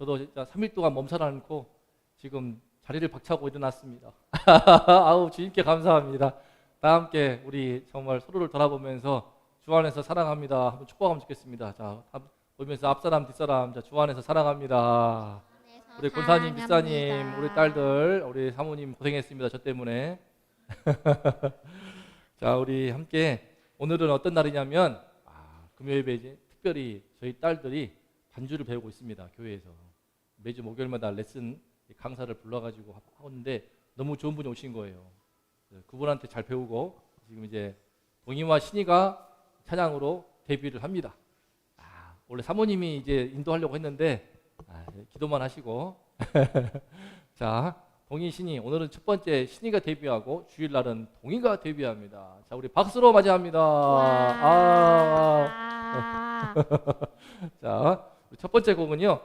저도 진짜 3일 동안 몸살을 앓고 지금 자리를 박차고 일어났습니다. 아우, 주님께 감사합니다. 다 함께 우리 정말 서로를 돌아보면서 주 안에서 사랑합니다 한번 축복하면 좋겠습니다. 자, 보면서 앞사람 뒷사람, 자, 주 안에서 사랑합니다. 우리 권사님, 집사님, 우리 딸들, 우리 사모님 고생했습니다. 저 때문에. 자, 우리 함께 오늘은 어떤 날이냐면 금요일에 이제 특별히 저희 딸들이 반주를 배우고 있습니다. 교회에서 매주 목요일마다 레슨 강사를 불러가지고 하는데 너무 좋은 분이 오신 거예요. 그분한테 잘 배우고 지금 이제 동희와 신이가 찬양으로 데뷔를 합니다. 원래 사모님이 이제 인도하려고 했는데 기도만 하시고 자, 동희, 신이 오늘은 첫 번째 신이가 데뷔하고 주일날은 동희가 데뷔합니다. 자, 우리 박수로 맞이합니다. 자, 첫 번째 곡은요.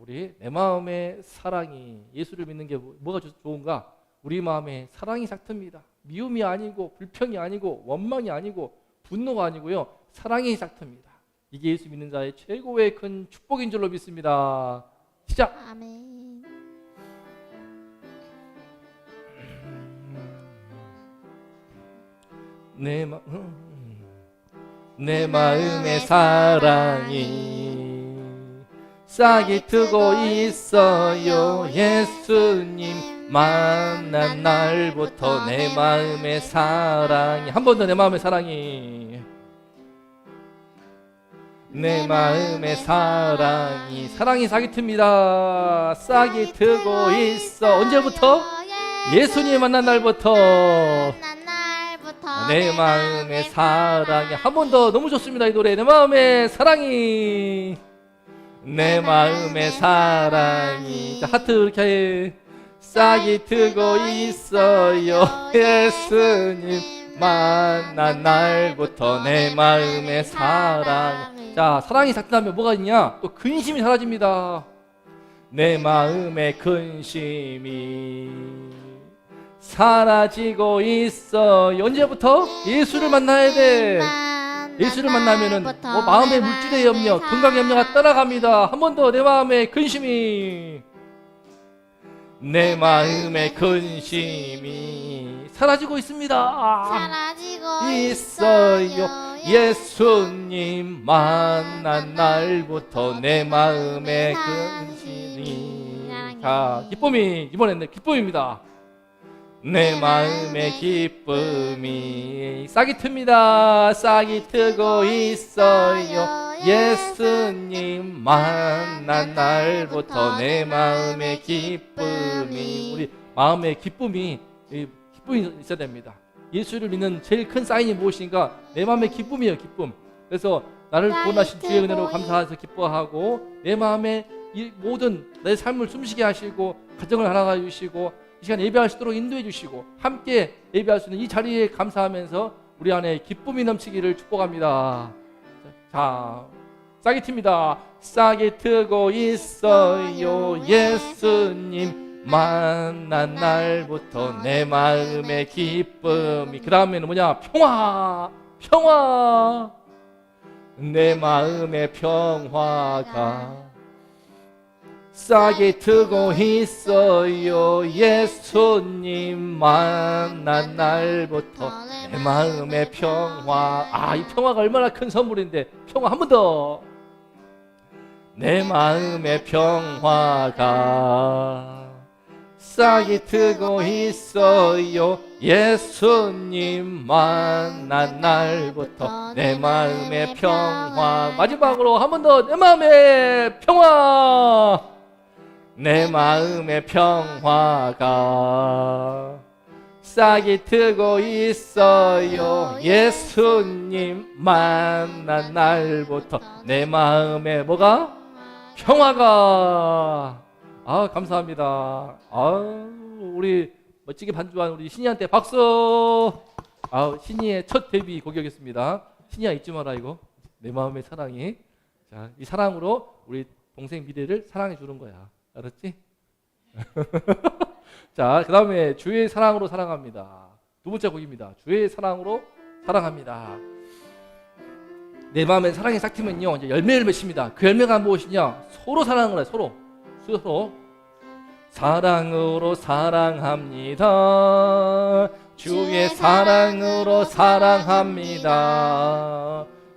우리 내 마음의 사랑이, 예수를 믿는 게 뭐가 좋은가? 우리 마음에 사랑이 싹틉니다. 미움이 아니고 불평이 아니고 원망이 아니고 분노가 아니고요. 사랑이 싹틉니다. 이게 예수 믿는 자의 최고의 큰 축복인 줄로 믿습니다. 시작! 아멘. 내 마음의 사랑이 싹이 트고 있어요. 예수님 만난 날부터 내 마음의 사랑이, 한 번 더 내 마음의 사랑이, 내 마음의 사랑이, 사랑이 싹이 틉니다. 싹이 트고 있어. 언제부터? 예수님 만난 날부터 내 마음의 사랑이. 한 번 더. 너무 좋습니다, 이 노래. 내 마음의 사랑이, 내 마음의 사랑이. 자, 하트 이렇게 해. 싹이 트고 있어요. 예수님 만난 날부터 내 마음의 사랑. 자, 사랑이 싹트나면 뭐가 있냐? 또 근심이 사라집니다. 내 마음의 근심이 사라지고 있어요. 언제부터? 예수를 만나야 돼. 예수를 만나면은 마음의 물질의 염려, 건강의 염려가 따라갑니다. 한 번 더. 내 마음의 근심이, 내 마음의 근심이 사라지고 있습니다. 사라지고 있어요. 예수님 만난 날부터 내 마음의 근심이. 자, 기쁨이, 이번에는 기쁨입니다. 내 마음의 기쁨이 싹이 틉니다. 싹이 트고 있어요. 예수님 만난 날부터 내 마음의 기쁨이. 우리 마음의 기쁨이 있어야 됩니다. 예수를 믿는 제일 큰 사인이 무엇인가? 내 마음의 기쁨이에요. 기쁨. 그래서 나를 구원하신 주의 은혜로 감사해서 기뻐하고, 내 마음에 이 모든 내 삶을 숨쉬게 하시고 가정을 하나가 주시고 이 시간 예배할 수 있도록 인도해 주시고 함께 예배할 수 있는 이 자리에 감사하면서 우리 안에 기쁨이 넘치기를 축복합니다. 자, 싹이 틉니다. 싹이 트고 있어요. 예수님 만난 날부터 내 마음의 기쁨이. 그 다음에는 뭐냐? 평화. 평화. 내 마음의 평화가 싹이 트고 있어요. 예수님 만난 날부터 내 마음의 평화. 이 평화가 얼마나 큰 선물인데. 평화. 한 번 더. 내 마음의 평화가 싹이 트고 있어요. 예수님 만난 날부터 내 마음의 평화. 마지막으로 한 번 더. 내 마음의 평화. 내 마음의 평화가 싹이 트고 있어요. 예수님 만난 날부터 내 마음의 뭐가? 평화가. 감사합니다. 우리 멋지게 반주한 우리 신이한테 박수. 신이의 첫 데뷔 곡이었습니다. 신이야, 잊지 마라 이거. 내 마음의 사랑이. 자, 이 사랑으로 우리 동생 미래를 사랑해 주는 거야. 알았지? 자, 그 다음에 주의 사랑으로 사랑합니다. 두 번째 곡입니다. 주의 사랑으로 사랑합니다. 내 마음에 사랑이 싹트면요, 이제 열매를 맺습니다. 그 열매가 무엇이냐? 서로 사랑을 해. 서로. 서로 사랑으로 사랑합니다. 주의 사랑으로 사랑합니다.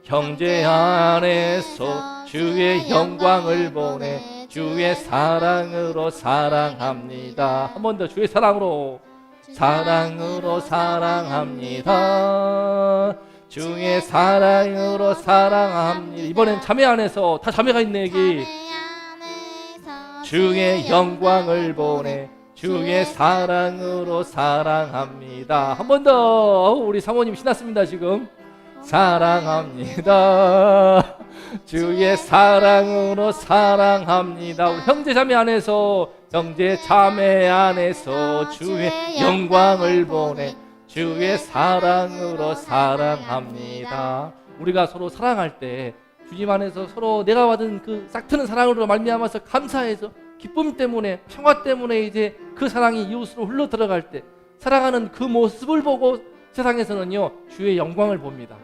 형제 안에서 주의 영광을 보내 주의 사랑으로 사랑합니다. 한 번 더 주의 사랑으로 사랑합니다. 주의 사랑으로 사랑합니다. 이번엔 자매 안에서 다 자매가 있네 여기. 주의 영광을 보내 주의 사랑으로 사랑합니다. 한 번 더. 우리 사모님 신났습니다 지금. 사랑합니다. 주의 사랑으로 사랑합니다. 우리 형제 자매 안에서 주의 영광을 보내 주의 사랑으로 사랑합니다. 우리가 서로 사랑할 때 주님 안에서 서로 내가 받은 그 싹트는 사랑으로 말미암아서 감사해서 기쁨 때문에 평화 때문에 이제 그 사랑이 이웃으로 흘러 들어갈 때 사랑하는 그 모습을 보고 세상에서는요 주의 영광을 봅니다.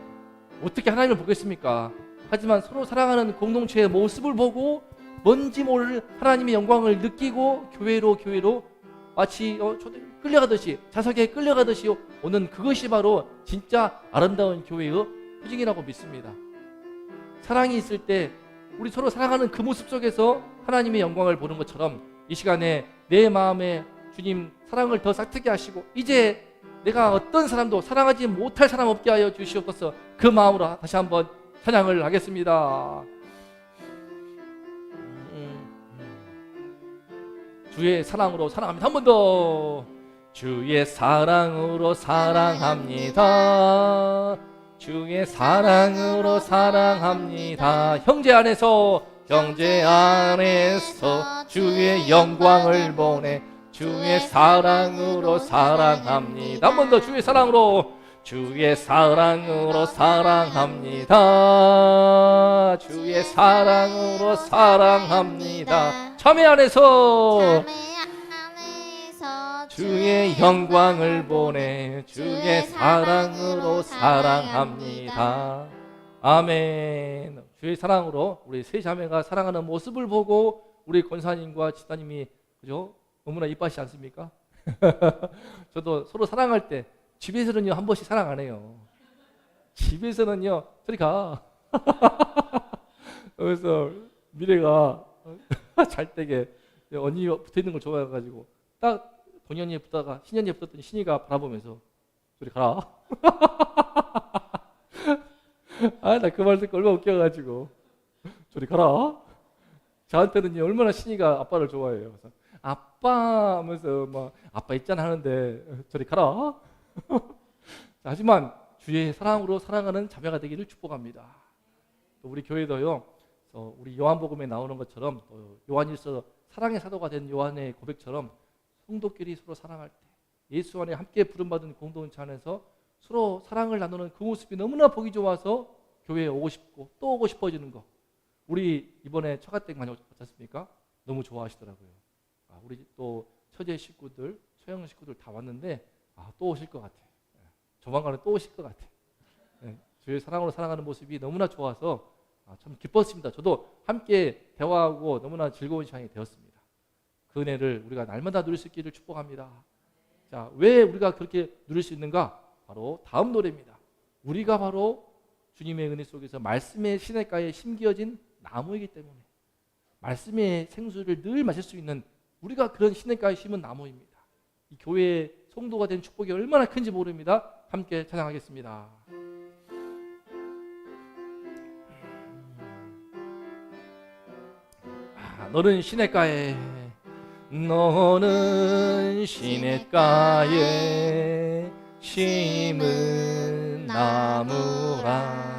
어떻게 하나님을 보겠습니까? 하지만 서로 사랑하는 공동체의 모습을 보고 뭔지 모를 하나님의 영광을 느끼고 교회로 마치 끌려가듯이 자석에 끌려가듯이 오는 그것이 바로 진짜 아름다운 교회의 표징이라고 믿습니다. 사랑이 있을 때 우리 서로 사랑하는 그 모습 속에서 하나님의 영광을 보는 것처럼 이 시간에 내 마음에 주님 사랑을 더 싹트게 하시고 이제 내가 어떤 사람도 사랑하지 못할 사람 없게 하여 주시옵소서. 그 마음으로 다시 한번 찬양을 하겠습니다. 주의 사랑으로 사랑합니다. 한 번 더. 주의 사랑으로 사랑합니다. 주의 사랑으로 사랑합니다. 형제 안에서 주의 영광을 보내 주의 사랑으로 사랑합니다. 한 번 더. 주의 사랑으로 사랑합니다. 주의 사랑으로 사랑합니다. 참회 안에서 주의 영광을 보내 주의 사랑으로 사랑합니다. 아멘. 주의 사랑으로 우리 세 자매가 사랑하는 모습을 보고 우리 권사님과 지사님이 그죠? 너무나 이뻐하시지 않습니까? 저도 서로 사랑할 때 집에서는요 한 번씩 사랑 안 해요. 집에서는요 저리 가. 그래서 미래가 잘 때게 언니 붙어 있는 걸 좋아해가지고 딱 본연이에 붙다가 신연이에 붙었더니 신이가 바라보면서 저리 가라. 아, 나 그 말 듣고 얼마나 웃겨가지고 저리 가라. 저한테는요 얼마나 신이가 아빠를 좋아해요. 그래서 아빠 하면서 막 아빠 있잖아 하는데 저리 가라. 하지만 주의 사랑으로 사랑하는 자매가 되기를 축복합니다. 또 우리 교회도요 우리 요한복음에 나오는 것처럼 요한일서 사랑의 사도가 된 요한의 고백처럼 성도끼리 서로 사랑할 때 예수 안에 함께 부름받은 공동체 안에서 서로 사랑을 나누는 그 모습이 너무나 보기 좋아서 교회에 오고 싶고 또 오고 싶어지는 거. 우리 이번에 처가댁 많이 오지 않습니까? 너무 좋아하시더라고요. 우리 또 처제 식구들, 소영 식구들 다 왔는데 또 오실 것 같아. 조만간에 또 오실 것 같아. 주의 사랑으로 사랑하는 모습이 너무나 좋아서 참 기뻤습니다. 저도 함께 대화하고 너무나 즐거운 시간이 되었습니다. 그 은혜를 우리가 날마다 누릴 수 있기를 축복합니다. 자, 왜 우리가 그렇게 누릴 수 있는가? 바로 다음 노래입니다. 우리가 바로 주님의 은혜 속에서 말씀의 시냇가에 심겨진 나무이기 때문에 말씀의 생수를 늘 마실 수 있는 우리가 그런 시냇가에 심은 나무입니다. 이 교회의 성도가 된 축복이 얼마나 큰지 모릅니다. 함께 찬양하겠습니다. 너는 시냇가에 심은 나무라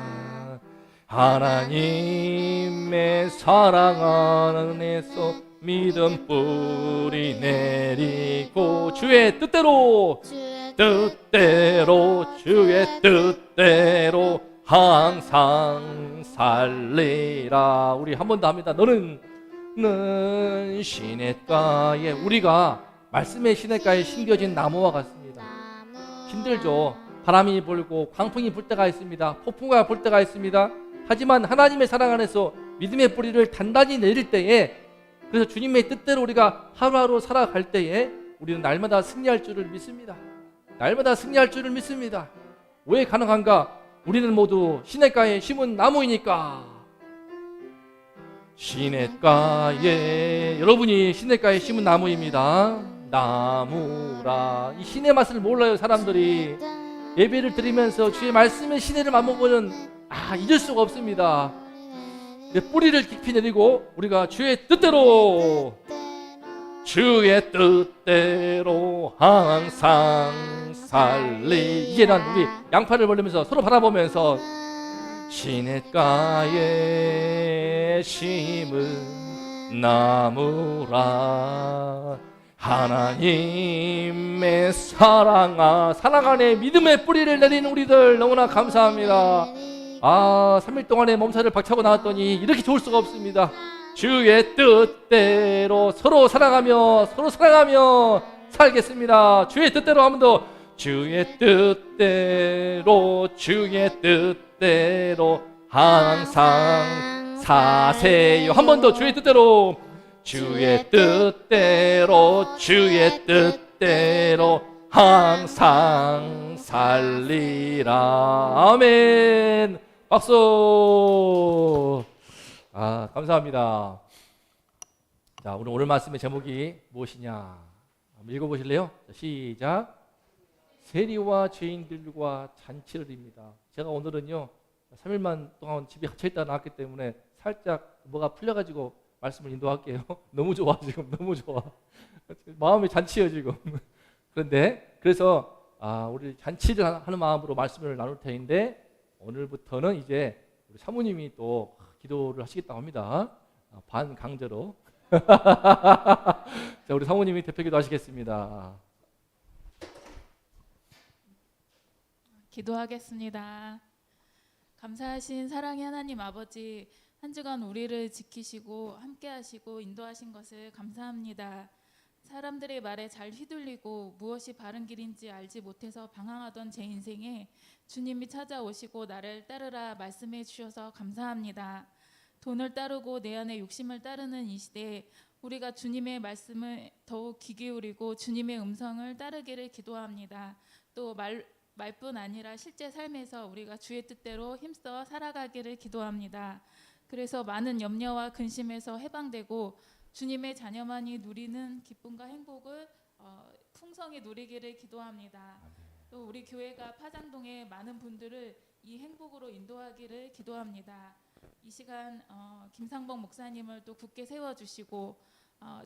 하나님의 사랑 안에서 믿음 뿌리 내리고 주의 뜻대로 주의 뜻대로 항상 살리라. 우리 한 번 더 합니다. 너는 시냇가에 우리가 말씀의 시냇가에 심겨진 나무와 같습니다. 힘들죠. 바람이 불고 광풍이 불 때가 있습니다. 폭풍과 불 때가 있습니다. 하지만 하나님의 사랑 안에서 믿음의 뿌리를 단단히 내릴 때에 그래서 주님의 뜻대로 우리가 하루하루 살아갈 때에 우리는 날마다 승리할 줄을 믿습니다. 날마다 승리할 줄을 믿습니다. 왜 가능한가? 우리는 모두 시냇가에 심은 나무이니까. 시냇가에, 여러분이 시냇가에 심은 나무입니다. 나무라. 이 신의 맛을 몰라요. 사람들이 예배를 드리면서 주의 말씀의 신의를 맛보면 잊을 수가 없습니다. 뿌리를 깊이 내리고 우리가 주의 뜻대로 항상 살리. 이제 난 우리 양팔을 벌리면서 서로 바라보면서 시냇가에 심은 나무라. 하나님의 사랑 안에 믿음의 뿌리를 내리는 우리들 너무나 감사합니다. 3일 동안에 몸살을 박차고 나왔더니 이렇게 좋을 수가 없습니다. 주의 뜻대로 서로 사랑하며 살겠습니다. 주의 뜻대로 한 번 더. 주의 뜻대로 항상 사세요. 한 번 더. 주의 뜻대로 항상 살리라. 아멘. 박수. 감사합니다. 자, 오늘 말씀의 제목이 무엇이냐? 한번 읽어보실래요? 시작. 세리와 죄인들과 잔치를입니다. 제가 오늘은요 3일만 동안 집에 갇혀있다 나왔기 때문에 살짝 뭐가 풀려가지고 말씀을 인도할게요. 너무 좋아. 지금 너무 좋아. 마음이 잔치예요 지금. 그래서 우리 잔치를 하는 마음으로 말씀을 나눌 테인데, 오늘부터는 이제 우리 사모님이 또 기도를 하시겠다고 합니다. 반강제로. 자, 우리 사모님이 대표기도 하시겠습니다. 기도하겠습니다. 감사하신 사랑의 하나님 아버지, 한 주간 우리를 지키시고 함께하시고 인도하신 것을 감사합니다. 사람들의 말에 잘 휘둘리고 무엇이 바른 길인지 알지 못해서 방황하던 제 인생에 주님이 찾아오시고 나를 따르라 말씀해 주셔서 감사합니다. 돈을 따르고 내 안의 욕심을 따르는 이 시대에 우리가 주님의 말씀을 더욱 귀 기울이고 주님의 음성을 따르기를 기도합니다. 또 말뿐 아니라 실제 삶에서 우리가 주의 뜻대로 힘써 살아가기를 기도합니다. 그래서 많은 염려와 근심에서 해방되고 주님의 자녀만이 누리는 기쁨과 행복을 풍성히 누리기를 기도합니다. 또 우리 교회가 파장동의 많은 분들을 이 행복으로 인도하기를 기도합니다. 이 시간 김상복 목사님을 또 굳게 세워주시고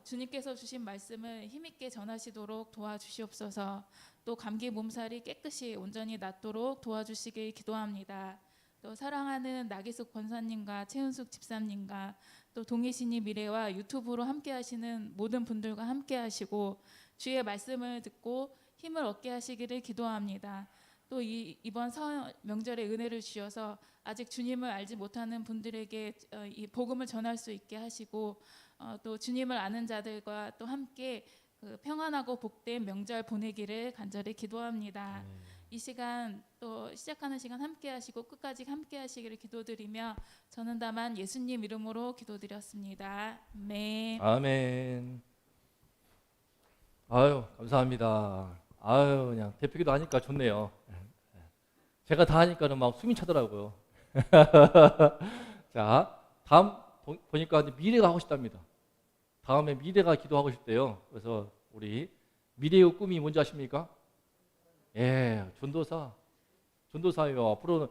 주님께서 주신 말씀을 힘있게 전하시도록 도와주시옵소서. 또 감기 몸살이 깨끗이 온전히 낫도록 도와주시길 기도합니다. 또 사랑하는 나기숙 권사님과 최은숙 집사님과 또 동희신이 미래와 유튜브로 함께하시는 모든 분들과 함께하시고 주의 말씀을 듣고 힘을 얻게 하시기를 기도합니다. 또 이번 설 명절에 은혜를 주셔서 아직 주님을 알지 못하는 분들에게 이 복음을 전할 수 있게 하시고 또 주님을 아는 자들과 또 함께 평안하고 복된 명절 보내기를 간절히 기도합니다. 이 시간 또 시작하는 시간 함께 하시고 끝까지 함께 하시기를 기도드리며 저는 다만 예수님 이름으로 기도드렸습니다. 아멘. 감사합니다. 그냥 대표기도 하니까 좋네요. 제가 다 하니까는 막 숨이 차더라고요. 자, 다음 보니까 미래가 하고 싶답니다. 다음에 미래가 기도하고 싶대요. 그래서 우리 미래의 꿈이 뭔지 아십니까? 전도사예요. 앞으로는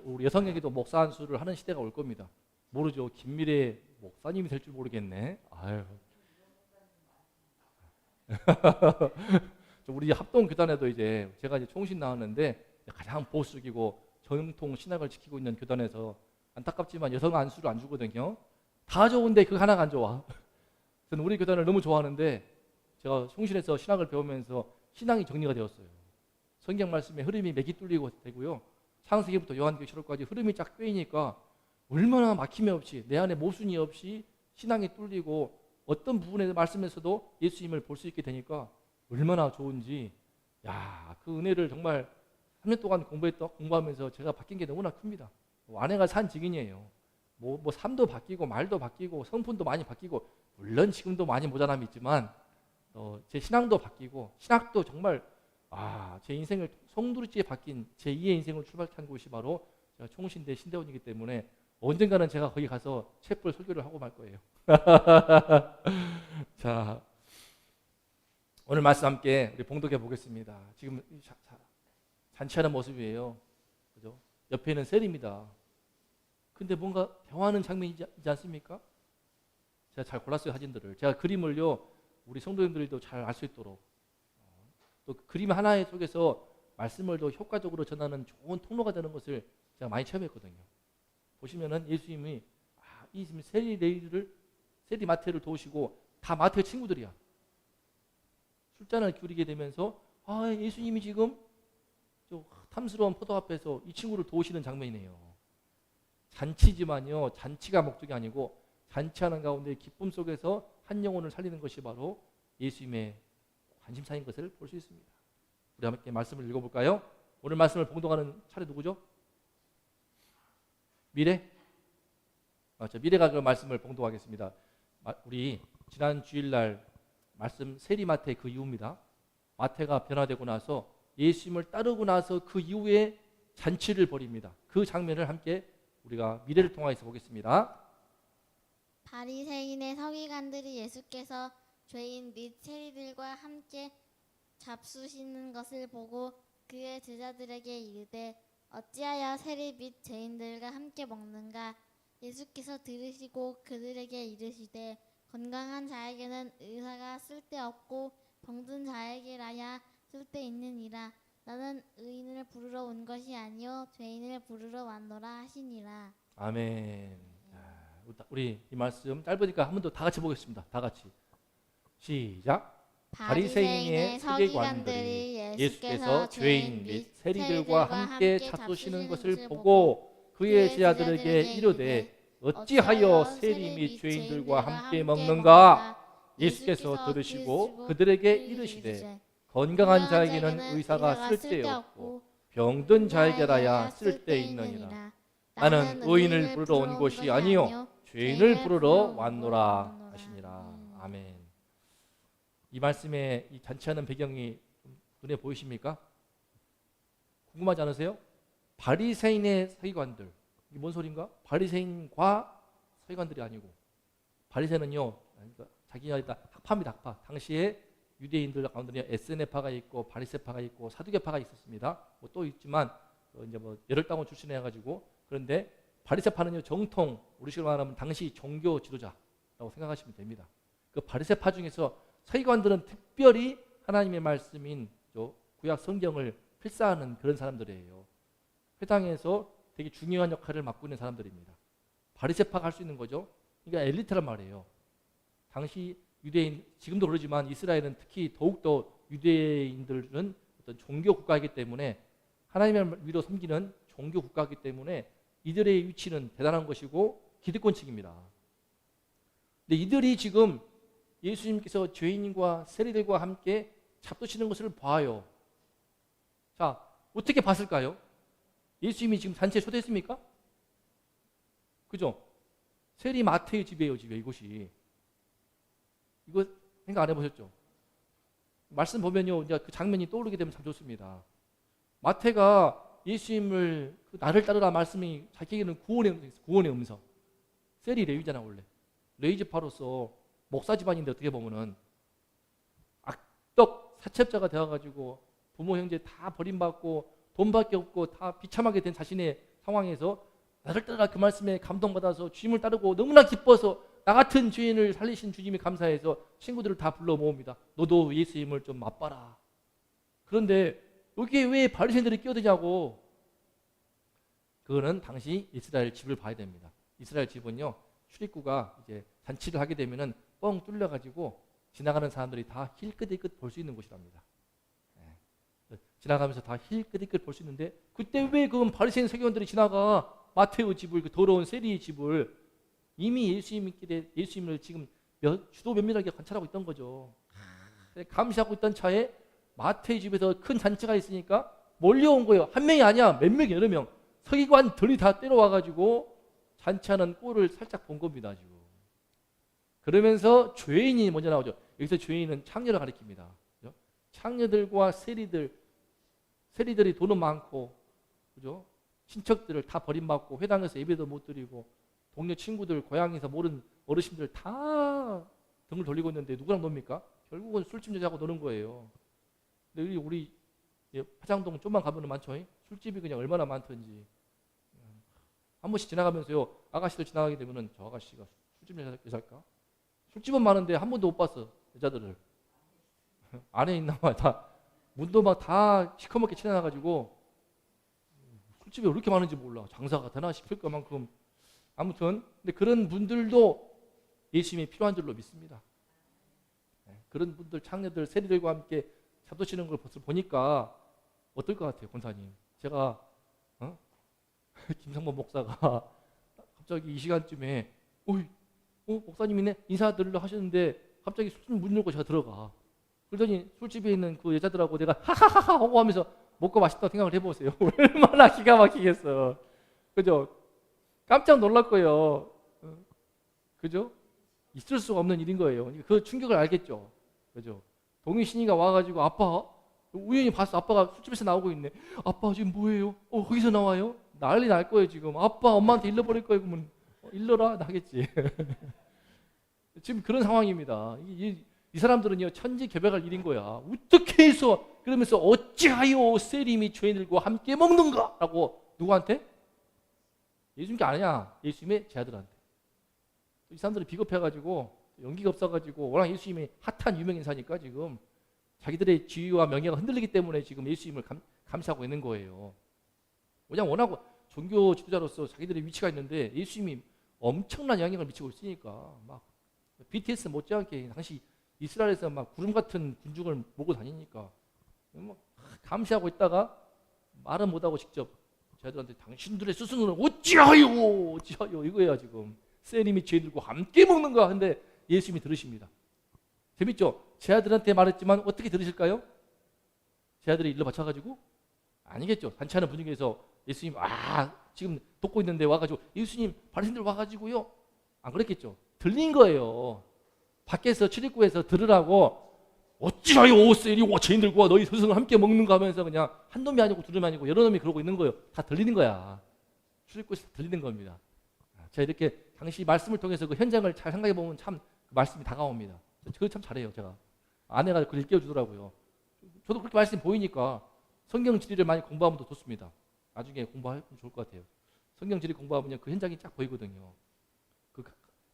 우리 여성에게도 목사 안수를 하는 시대가 올 겁니다. 모르죠. 김미래 목사님이 될 줄 모르겠네. 우리 합동교단에도 이제 제가 이제 총신 나왔는데 가장 보수적이고 전통 신학을 지키고 있는 교단에서 안타깝지만 여성 안수를 안 주거든요. 다 좋은데 그 하나가 안 좋아. 저는 우리 교단을 너무 좋아하는데 제가 총신에서 신학을 배우면서 신앙이 정리가 되었어요. 성경 말씀에 흐름이 맥이 뚫리고 되고요. 창세기부터 요한계시록까지 흐름이 쫙 빼이니까 얼마나 막힘이 없이 내 안에 모순이 없이 신앙이 뚫리고 어떤 부분의 말씀에서도 예수님을 볼 수 있게 되니까 얼마나 좋은지, 그 은혜를 정말 3년 동안 공부하면서 제가 바뀐 게 너무나 큽니다. 아내가 산 증인이에요. 삶도 바뀌고 말도 바뀌고 성품도 많이 바뀌고 물론 지금도 많이 모자람이 있지만 제 신앙도 바뀌고 신학도 정말 제 인생을 송두리째 바뀐 제 2의 인생을 출발한 곳이 바로 제가 총신대 신대원이기 때문에 언젠가는 제가 거기 가서 촛불 설교를 하고 말 거예요. 자, 오늘 말씀 함께 우리 봉독해 보겠습니다. 지금 잔치하는 모습이에요. 그죠? 옆에는 셀입니다. 근데 뭔가 대화하는 장면이지 않습니까? 제가 잘 골랐어요, 사진들을. 제가 그림을요, 우리 성도님들도 잘 알 수 있도록. 또 그림 하나의 속에서 말씀을 더 효과적으로 전하는 좋은 통로가 되는 것을 제가 많이 체험했거든요. 보시면은 예수님이 이 세리 마태를 도우시고 다 마태의 친구들이야. 술잔을 기울이게 되면서 예수님이 지금 저 탐스러운 포도 앞에서 이 친구를 도우시는 장면이네요. 잔치지만요, 잔치가 목적이 아니고 잔치하는 가운데 기쁨 속에서 한 영혼을 살리는 것이 바로 예수님의 관심사인 것을 볼 수 있습니다. 우리 함께 말씀을 읽어볼까요? 오늘 말씀을 봉독하는 차례 누구죠? 미래? 미래가 그 말씀을 봉독하겠습니다. 우리 지난 주일날 말씀 세리마태 그 이후입니다. 마태가 변화되고 나서 예수님을 따르고 나서 그 이후에 잔치를 벌입니다. 그 장면을 함께 우리가 미래를 통해서 보겠습니다. 바리새인의 서기관들이 예수께서 죄인 및 세리들과 함께 잡수시는 것을 보고 그의 제자들에게 이르되 어찌하여 세리 및 죄인들과 함께 먹는가? 예수께서 들으시고 그들에게 이르시되 건강한 자에게는 의사가 쓸데없고 병든 자에게라야 쓸데있느니라. 나는 의인을 부르러 온 것이 아니요 죄인을 부르러 왔노라 하시니라. 아멘. 우리 이 말씀 짧으니까 한 번 더 다 같이 보겠습니다. 다 같이 시작. 바리새인의 서기관들이 예수께서 죄인 및 세리들과 함께 잡수시는 것을 보고 그의 제자들에게 이르되 어찌하여 세리 및 죄인들과 함께 먹는가? 예수께서 들으시고 그들에게 이르시되 건강한 자에게는 의사가 쓸데없고 병든 자에게라야 쓸데있느니라. 나는 의인을 부르러 온 것이 아니요 죄인을 부르러 왔노라 하시니라. 아멘. 이 말씀에 이 잔치하는 배경이 눈에 보이십니까? 궁금하지 않으세요? 바리새인의 서기관들. 이게 뭔 소린가? 바리새인과 서기관들이 아니고 바리새인은요, 그러니까 자기가 학파입니다. 학파. 당시에 유대인들 가운데 에스네파가 있고 바리새파가 있고 사두개파가 있었습니다. 또 있지만 이제 열혈당원 출신해 가지고 그런데 바리새파는요 정통 우리식으로 말하면 당시 종교 지도자라고 생각하시면 됩니다. 그 바리새파 중에서 서기관들은 특별히 하나님의 말씀인 구약 성경을 필사하는 그런 사람들이에요. 회당에서 되게 중요한 역할을 맡고 있는 사람들입니다. 바리새파가 할 수 있는 거죠. 그러니까 엘리트란 말이에요. 당시 유대인, 지금도 그러지만 이스라엘은 특히 더욱더 유대인들은 어떤 종교 국가이기 때문에 하나님을 믿어 섬기는 종교 국가이기 때문에 이들의 위치는 대단한 것이고 기득권층입니다. 근데 이들이 지금 예수님께서 죄인과 세리들과 함께 잡수시는 것을 봐요. 자, 어떻게 봤을까요? 예수님이 지금 잔치에 초대했습니까? 그죠? 세리 마태의 집이에요, 집에 이곳이. 이거 생각 안 해보셨죠? 말씀 보면요, 이제 그 장면이 떠오르게 되면 참 좋습니다. 마태가 예수님을 나를 따르라 말씀이 자기에게는 구원의 음성. 셀이 레위잖아 원래. 레위 지파로서 목사 집안인데 어떻게 보면은 악덕 사채업자가 되어가지고 부모 형제 다 버림받고 돈밖에 없고 다 비참하게 된 자신의 상황에서 나를 따르라 그 말씀에 감동받아서 주님을 따르고 너무나 기뻐서 나 같은 죄인을 살리신 주님이 감사해서 친구들을 다 불러 모읍니다. 너도 예수님을 좀 맛봐라. 그런데 여기에 왜 바리새인들이 끼어드냐고. 그거는 당시 이스라엘 집을 봐야 됩니다. 이스라엘 집은요 출입구가 이제 잔치를 하게 되면은 뻥 뚫려가지고 지나가는 사람들이 다 힐끗힐끗 볼 수 있는 곳이랍니다. 지나가면서 다 힐끗힐끗 볼 수 있는데 그때 왜 그건 바리새인 서기관들이 지나가 마태의 집을 그 더러운 세리의 집을 이미 예수님을 지금 주도 면밀하게 관찰하고 있던 거죠. 감시하고 있던 차에 마태의 집에서 큰 잔치가 있으니까 몰려온 거예요. 한 명이 아니야. 몇 명, 여러 명. 서기관들이 다 때려와가지고 잔치하는 꼴을 살짝 본 겁니다. 지금. 그러면서 죄인이 먼저 나오죠. 여기서 죄인은 창녀를 가리킵니다. 그죠? 창녀들과 세리들이 돈은 많고, 그죠? 친척들을 다 버림받고 회당에서 예배도 못 드리고 동료 친구들, 고향에서 모르는 어르신들 다 등을 돌리고 있는데 누구랑 놉니까? 결국은 술집 여자하고 노는 거예요. 근데 우리 화장동 좀만 가면 많죠. 술집이 그냥 얼마나 많던지. 한 번씩 지나가면서요, 아가씨들 지나가게 되면은 저 아가씨가 술집 여자일까? 술집은 많은데 한 번도 못 봤어, 여자들을. 안에 있나 봐. 다 문도 막 다 시커멓게 칠해놔가지고 술집이 왜 이렇게 많은지 몰라. 장사가 되나 싶을 것만큼. 아무튼 근데 그런 분들도 예수님이 필요한 줄로 믿습니다. 그런 분들, 창녀들, 세리들과 함께 잡수시는 걸 보니까 어떨 것 같아요, 권사님? 제가 김성범 목사가 갑자기 이 시간쯤에 목사님이네 인사드리려 하셨는데 갑자기 술집 문 열고 제가 들어가. 그러더니 술집에 있는 그 여자들하고 내가 하하하하 하고 하면서 먹고 맛있다고 생각을 해보세요. 얼마나 기가 막히겠어. 그죠? 깜짝 놀랄 거예요. 그죠? 있을 수가 없는 일인 거예요. 그 충격을 알겠죠. 그죠? 동의신이가 와가지고 아빠 우연히 봤어. 아빠가 술집에서 나오고 있네. 아빠 지금 뭐예요? 거기서 나와요? 난리 날 거예요 지금. 아빠 엄마한테 일러버릴 거예요. 그러면 일러라 나겠지. 지금 그런 상황입니다. 이 사람들은요 천지개벽할 일인 거야. 어떻게 해서 그러면서 어찌하여 세리미 죄인들과 함께 먹는가? 라고 누구한테? 예수님께 아니야. 예수님의 제자들한테. 이 사람들은 비겁해가지고 용기가 없어가지고 워낙 예수님이 핫한 유명 인사니까 지금 자기들의 지위와 명예가 흔들리기 때문에 지금 예수님을 감시하고 있는 거예요. 왜냐하면 워낙 종교 지도자로서 자기들의 위치가 있는데 예수님이 엄청난 영향을 미치고 있으니까 막 BTS 못지않게 당시 이스라엘에서 막 구름 같은 군중을 모고 다니니까 막 감시하고 있다가 말은 못하고 직접 제자들한테 당신들의 스승은 어찌하여 이거야 지금. 세님이 죄들과 함께 먹는가 하는데 예수님이 들으십니다. 재밌죠? 제자들한테 말했지만 어떻게 들으실까요? 제자들이 일러 바쳐가지고? 아니겠죠. 단체하는 분위기에서 예수님 지금 돕고 있는데 와가지고 예수님 바리새인들 와가지고요. 안 그랬겠죠. 들린 거예요. 밖에서 출입구에서 들으라고 어찌하여 세리와 죄인들과 너희 스승을 함께 먹는가 하면서 그냥 한 놈이 아니고 두 놈이 아니고 여러 놈이 그러고 있는 거예요. 다 들리는 거야. 출입구에서 들리는 겁니다. 제가 이렇게 당시 말씀을 통해서 그 현장을 잘 생각해 보면 참 그 말씀이 다가옵니다. 그거 참 잘해요. 제가 아내가 그걸 일깨워주더라고요. 저도 그렇게 말씀이 보이니까 성경 지리를 많이 공부하면 더 좋습니다. 나중에 공부하면 좋을 것 같아요. 성경 지리 공부하면 그 현장이 쫙 보이거든요. 그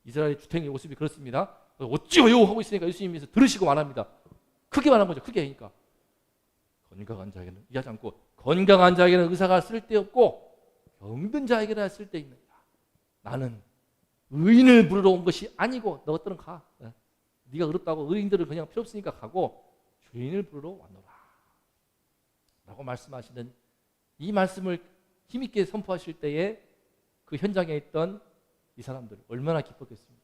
이스라엘 주택의 모습이 그렇습니다. 어찌하여 하고 있으니까 예수님께서 들으시고 말합니다. 크게 말한 거죠. 크게 하니까 건강한 자에게는 이해하지 않고 건강한 자에게는 의사가 쓸데없고 병든 자에게는 쓸데있느니라. 나는 의인을 부르러 온 것이 아니고 너 것들은 가. 네가 어렵다고 의인들은 그냥 필요 없으니까 가고 죄인을 부르러 왔노라 라고 말씀하시는 이 말씀을 힘있게 선포하실 때에 그 현장에 있던 이 사람들 얼마나 기뻤겠습니까?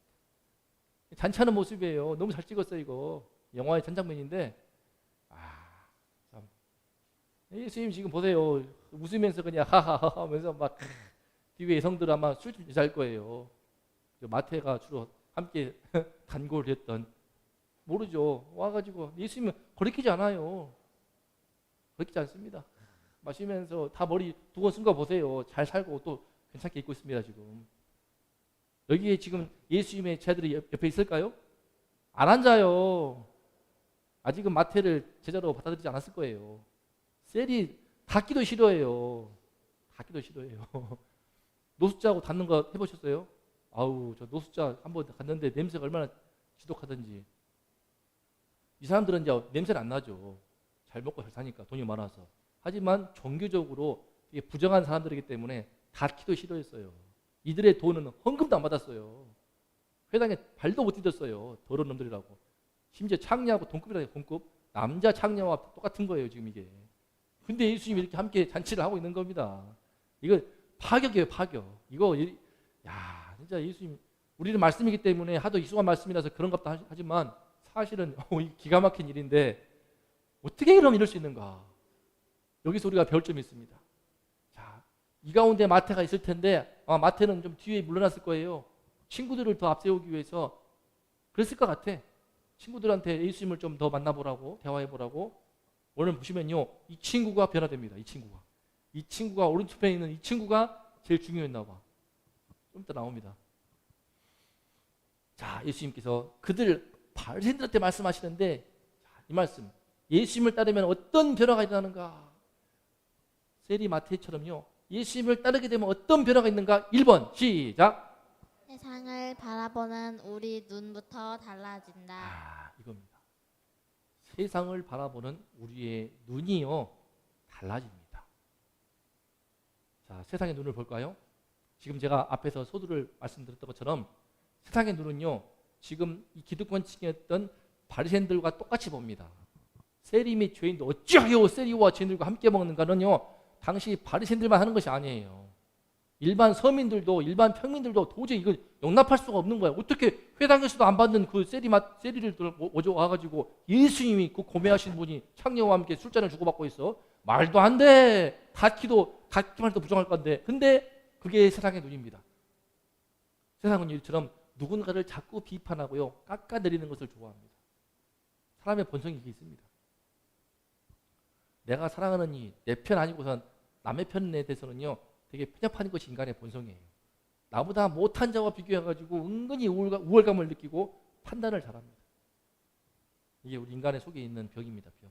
잔치하는 모습이에요. 너무 잘 찍었어요. 이거 영화의 전장면인데 참 예수님 지금 보세요. 웃으면서 그냥 하하하 하면서 막 뒤에 여성들 아마 술집 여자일 거예요. 마태가 주로 함께 단골을 했던 모르죠. 와가지고 예수님은 거리키지 않아요. 거리키지 않습니다. 마시면서 다 머리 두번 쓴 거 보세요. 잘 살고 또 괜찮게 입고 있습니다. 지금 여기에 지금 예수님의 제자들이 옆에 있을까요? 안 앉아요. 아직은 마태를 제자로 받아들이지 않았을 거예요. 셀이 닿기도 싫어해요. 닿기도 싫어해요. 노숙자하고 닿는 거 해보셨어요? 저 노숙자 한번 갔는데 냄새가 얼마나 지독하던지. 이 사람들은 이제 냄새는 안 나죠. 잘 먹고 잘 사니까 돈이 많아서. 하지만 종교적으로 이게 부정한 사람들이기 때문에 닿기도 싫어했어요. 이들의 돈은 헌금도 안 받았어요. 회당에 발도 못 디뎠어요. 더러운 놈들이라고. 심지어 창녀하고 동급이라고 해요. 동급. 남자 창녀와 똑같은 거예요. 지금 이게. 근데 예수님이 이렇게 함께 잔치를 하고 있는 겁니다. 이거 파격이에요. 파격. 이거 진짜 예수님 우리는 말씀이기 때문에 하도 익숙한 말씀이라서 그런 것도 하지만 사실은 기가 막힌 일인데 어떻게 이럴 수 있는가. 여기서 우리가 배울 점이 있습니다. 자, 이 가운데 마태가 있을 텐데 마태는 좀 뒤에 물러났을 거예요. 친구들을 더 앞세우기 위해서 그랬을 것 같아. 친구들한테 예수님을 좀 더 만나보라고, 대화해보라고. 오늘 보시면요, 이 친구가 변화됩니다. 이 친구가 오른쪽에 있는 이 친구가 제일 중요했나 봐. 좀 이따 나옵니다. 자, 예수님께서 그들 바리새인들한테 말씀하시는데, 자, 이 말씀, 예수님을 따르면 어떤 변화가 일어나는가? 세리 마태처럼요, 예수님을 따르게 되면 어떤 변화가 있는가? 1번 시작. 세상을 바라보는 우리 눈부터 달라진다. 이겁니다. 세상을 바라보는 우리의 눈이요, 달라집니다. 자, 세상의 눈을 볼까요? 지금 제가 앞에서 소두를 말씀드렸던 것처럼 세상의 눈은요, 지금 이 기득권층이었던 바리새인들과 똑같이 봅니다. 세리 및 죄인도 어찌하여 세리와 죄인들과 함께 먹는가는요, 당시 바리새인들만 하는 것이 아니에요. 일반 서민들도, 일반 평민들도 도저히 이걸 용납할 수가 없는 거예요. 어떻게 회당에서도 안 받는 그 세리를 와가지고 예수님이 그 고매하신 분이 창녀와 함께 술잔을 주고받고 있어. 말도 안 돼. 갖기만 해도 부정할 건데. 근데 그게 세상의 눈입니다. 세상은 이처럼 누군가를 자꾸 비판하고요, 깎아내리는 것을 좋아합니다. 사람의 본성이 이게 있습니다. 내가 사랑하는 이 내 편 아니고선 남의 편에 대해서는요, 되게 편협한 것이 인간의 본성이에요. 나보다 못한 자와 비교해가지고 은근히 우월감을 느끼고 판단을 잘합니다. 이게 우리 인간의 속에 있는 병입니다. 병.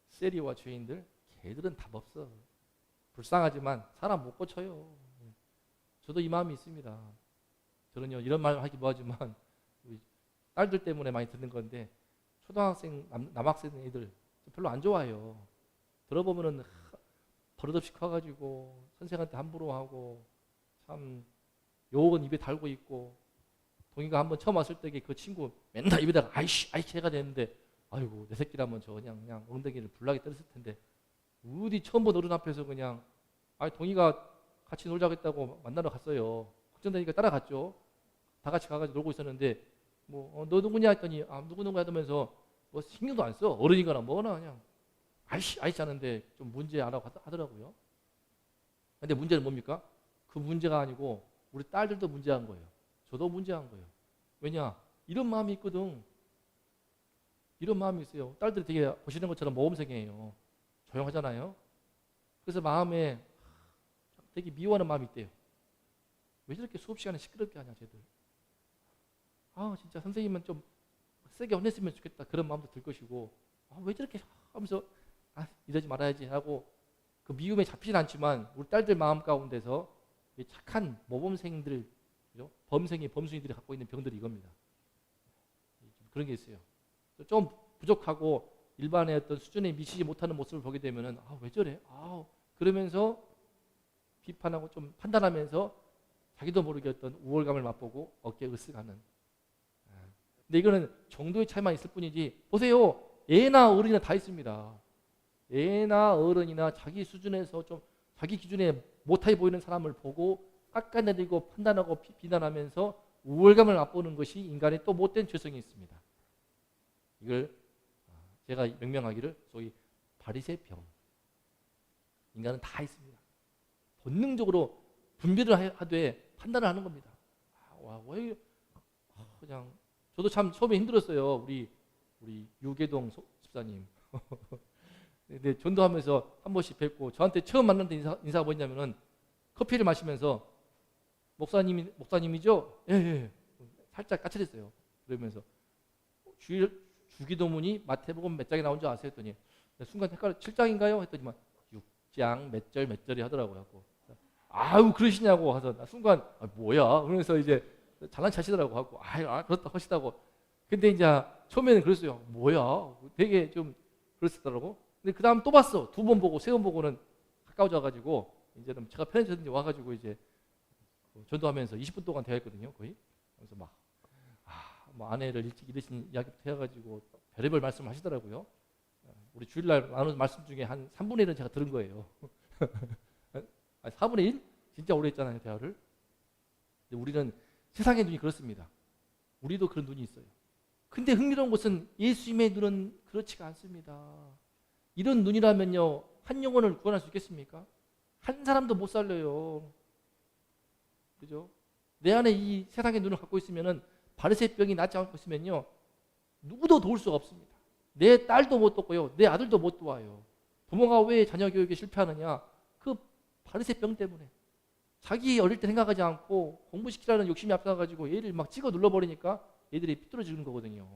세리와 죄인들, 걔들은 답 없어. 불쌍하지만 사람 못 고쳐요. 저도 이 마음이 있습니다. 저는요, 이런 말 하기 뭐하지만 우리 딸들 때문에 많이 듣는 건데, 초등학생, 남학생 애들 별로 안 좋아해요. 들어보면은 버릇없이 커가지고 선생한테 함부로 하고, 참 욕은 입에 달고 있고, 동이가 한번 처음 왔을 때 그 친구 맨날 입에다가 아이씨 해가 되는데, 아이고 내 새끼라면 저 그냥 엉덩이를 불나게 때렸을 텐데, 어디 처음 본 어른 앞에서 그냥, 동이가 같이 놀자고 했다고 만나러 갔어요. 걱정되니까 따라갔죠. 다 같이 가가지고 놀고 있었는데, 너 누구냐 했더니, 누구 하면서 뭐 신경도 안 써. 어른이거나 뭐거나 그냥 아이씨 하는데 좀 문제 알아고 하더라고요. 근데 문제는 뭡니까? 그 문제가 아니고 우리 딸들도 문제한 거예요. 저도 문제한 거예요. 왜냐? 이런 마음이 있거든. 이런 마음이 있어요. 딸들이 되게 보시는 것처럼 모범생이에요. 조용하잖아요. 그래서 마음에 되게 미워하는 마음이 있대요. 왜 저렇게 수업 시간에 시끄럽게 하냐 쟤들. 진짜 선생님은 좀 세게 혼냈으면 좋겠다, 그런 마음도 들 것이고, 왜 저렇게 하면서 이러지 말아야지 하고, 그 미움에 잡히진 않지만 우리 딸들 마음 가운데서 착한 모범생들, 그죠? 범순이들이 갖고 있는 병들이 이겁니다. 그런 게 있어요. 좀 부족하고 일반의 어떤 수준에 미치지 못하는 모습을 보게 되면은 왜 저래? 그러면서 비판하고 좀 판단하면서 자기도 모르게 어떤 우월감을 맛보고 어깨에 으쓱하는. 근데 이거는 정도의 차이만 있을 뿐이지, 보세요. 애나 어른이나 다 있습니다. 애나 어른이나 자기 수준에서 좀 자기 기준에 못하게 보이는 사람을 보고 깎아내리고 판단하고 비난하면서 우월감을 맛보는 것이 인간의 또 못된 죄성이 있습니다. 이걸 제가 명명하기를 소위 바리새 병. 인간은 다 있습니다. 본능적으로 분별을 하되 판단을 하는 겁니다. 왜 그냥, 저도 참 처음에 힘들었어요. 우리 유계동 집사님. 근데 전도하면서 한 번씩 뵙고, 저한테 처음 만났는데 인사가 뭐냐면은 커피를 마시면서 목사님이죠? 예. 살짝 까칠했어요. 그러면서 주기도문이 마태복음 몇 장에 나온 줄 아세요? 했더니 순간 헷갈려. 7장인가요? 했더니만 6장 몇 절이 하더라고요. 그러시냐고 해서 나 순간 뭐야? 그러면서 이제 잘난 차시더라고 하고, 그렇다 하시다고. 근데 이제 처음에는 그랬어요. 뭐야? 되게 좀 그랬었더라고. 근데 그 다음 또 봤어. 2번 보고 3번 보고는 가까워져가지고, 이제는 제가 편해졌는지 와가지고 이제 전도하면서 20분 동안 대화했거든요, 거의. 그래서 뭐 아내를 일찍 잃으신 이야기부터 해가지고 별의별 말씀을 하시더라고요. 우리 주일날 나누는 말씀 중에 한 3분의 1은 제가 들은 거예요. 4분의 1? 진짜 오래 했잖아요, 대화를. 근데 우리는 세상의 눈이 그렇습니다. 우리도 그런 눈이 있어요. 근데 흥미로운 것은 예수님의 눈은 그렇지가 않습니다. 이런 눈이라면요, 한 영혼을 구원할 수 있겠습니까? 한 사람도 못 살려요. 그죠? 내 안에 이 세상의 눈을 갖고 있으면은 바리새병이 낫지 않고 있으면요, 누구도 도울 수가 없습니다. 내 딸도 못 돕고요, 내 아들도 못 도와요. 부모가 왜 자녀 교육에 실패하느냐? 그 바리새병 때문에. 자기 어릴 때 생각하지 않고 공부시키라는 욕심이 앞서가지고 얘를 막 찍어 눌러버리니까 얘들이 삐뚤어지는 거거든요.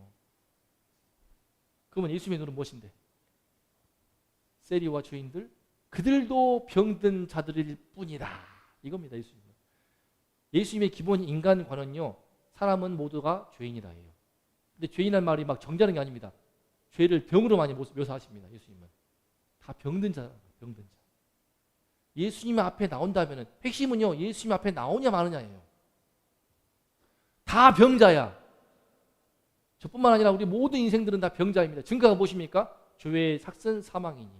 그러면 예수님의 눈은 무엇인데? 세리와 죄인들, 그들도 병든 자들일 뿐이다. 이겁니다. 예수님의 기본 인간관은요, 사람은 모두가 죄인이다예요. 근데 죄인이란 말이 막 정죄하는 게 아닙니다. 죄를 병으로 많이 묘사하십니다. 예수님은 다 병든 자, 병든 자. 예수님 앞에 나온다면은, 핵심은요, 예수님 앞에 나오냐 마느냐예요. 다 병자야. 저뿐만 아니라 우리 모든 인생들은 다 병자입니다. 증거가 무엇입니까? 죄의 삭슨 사망이니.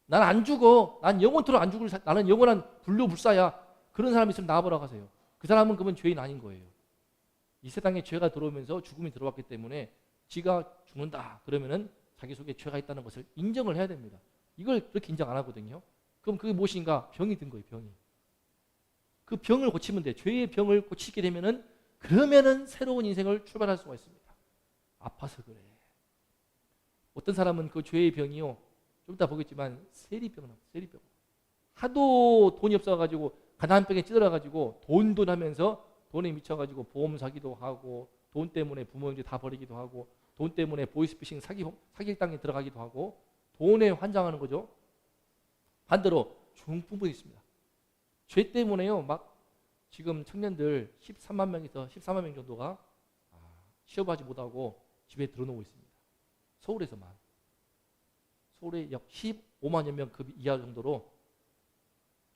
난 안 죽어. 난 영원토록 안 죽을, 나는 영원한 불로불사야. 그런 사람이 있으면 나와보라고 하세요. 그 사람은 그러면 죄인 아닌 거예요. 이 세상에 죄가 들어오면서 죽음이 들어왔기 때문에 지가 죽는다 그러면은 자기 속에 죄가 있다는 것을 인정을 해야 됩니다. 이걸 그렇게 인정 안 하거든요. 그럼 그게 무엇인가? 병이 든 거예요. 병이. 그 병을 고치면 돼. 죄의 병을 고치게 되면은, 그러면은 새로운 인생을 출발할 수가 있습니다. 아파서 그래. 어떤 사람은 그 죄의 병이요, 좀 이따 보겠지만 세리병. 하도 돈이 없어가지고 가난병에 찌들어가지고 돈 하면서 돈에 미쳐가지고 보험 사기도 하고, 돈 때문에 부모님들 다 버리기도 하고, 돈 때문에 보이스피싱 사기 땅에 들어가기도 하고, 돈에 환장하는 거죠. 반대로 중풍분이 있습니다. 죄 때문에요, 막 지금 청년들 13만 명에서 14만 명 정도가 취업하지 못하고 집에 들어놓고 있습니다. 서울에서만. 서울에 약 15만여 명 그 이하 정도로,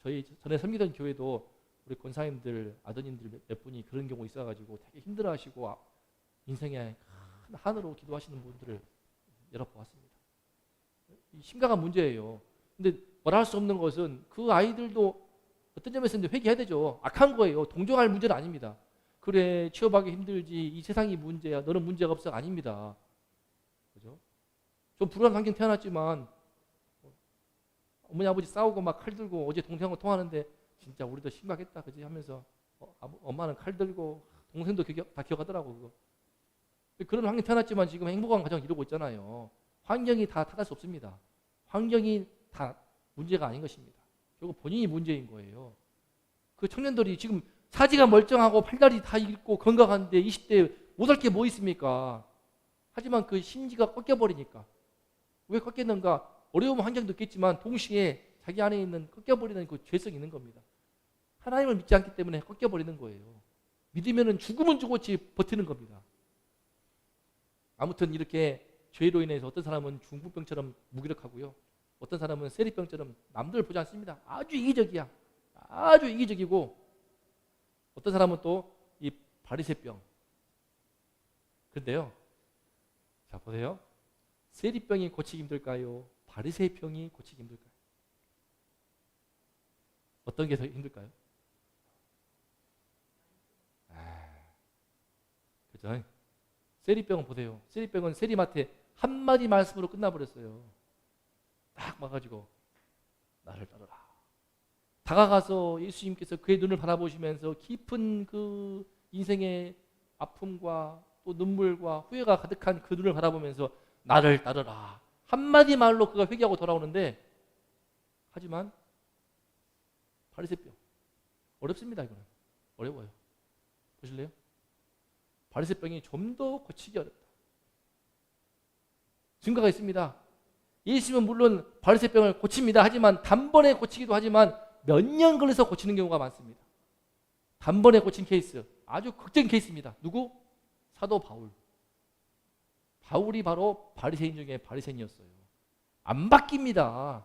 저희 전에 섬기던 교회도 우리 권사님들, 아드님들 몇 분이 그런 경우 있어가지고 되게 힘들어하시고 인생에 큰 한으로 기도하시는 분들을 여러 번 봤습니다. 심각한 문제예요. 근데 뭐라 할 수 없는 것은, 그 아이들도 어떤 점에서는 회개해야 되죠. 악한 거예요. 동정할 문제는 아닙니다. 그래, 취업하기 힘들지, 이 세상이 문제야, 너는 문제가 없어. 아닙니다. 그죠? 좀 불안한 환경 태어났지만 어머니 아버지 싸우고 막 칼 들고, 어제 동생하고 통화하는데 진짜 우리도 심각했다 그지 하면서 엄마는 칼 들고, 동생도 다 기억하더라고 그거. 그런 환경 태어났지만 지금 행복한 가정 이루고 있잖아요. 환경이 다 탓할 수 없습니다. 환경이 다 문제가 아닌 것입니다. 결국 본인이 문제인 거예요. 그 청년들이 지금 사지가 멀쩡하고 팔다리 다 있고 건강한데 20대에 못할 게 뭐 있습니까? 하지만 그 심지가 꺾여버리니까. 왜 꺾였는가? 어려운 환경도 있겠지만 동시에 자기 안에 있는 꺾여버리는 그 죄성이 있는 겁니다. 하나님을 믿지 않기 때문에 꺾여버리는 거예요. 믿으면 죽으면 죽었지 버티는 겁니다. 아무튼 이렇게 죄로 인해서 어떤 사람은 중풍병처럼 무기력하고요, 어떤 사람은 세리병처럼 남들 보지 않습니다. 아주 이기적이야. 아주 이기적이고, 어떤 사람은 또 이 바리새병. 그런데요, 자 보세요. 세리병이 고치기 힘들까요? 바리새병이 고치기 힘들까요? 어떤 게 더 힘들까요? 그죠? 세리병은 보세요. 세리병은 세리한테 한마디 말씀으로 끝나버렸어요. 딱 와가지고 나를 따르라. 다가가서 예수님께서 그의 눈을 바라보시면서 깊은 그 인생의 아픔과 또 눈물과 후회가 가득한 그 눈을 바라보면서 나를 따르라. 한마디 말로 그가 회개하고 돌아오는데, 하지만 바리새병 어렵습니다. 이거는 어려워요. 보실래요? 바리새병이 좀 더 고치기 어렵다. 증거가 있습니다. 예수님은 물론 바리새병을 고칩니다. 하지만 단번에 고치기도 하지만 몇 년 걸려서 고치는 경우가 많습니다. 단번에 고친 케이스, 아주 극적인 케이스입니다. 누구? 사도 바울. 바울이 바로 바리새인 중에 바리새인이었어요. 안 바뀝니다.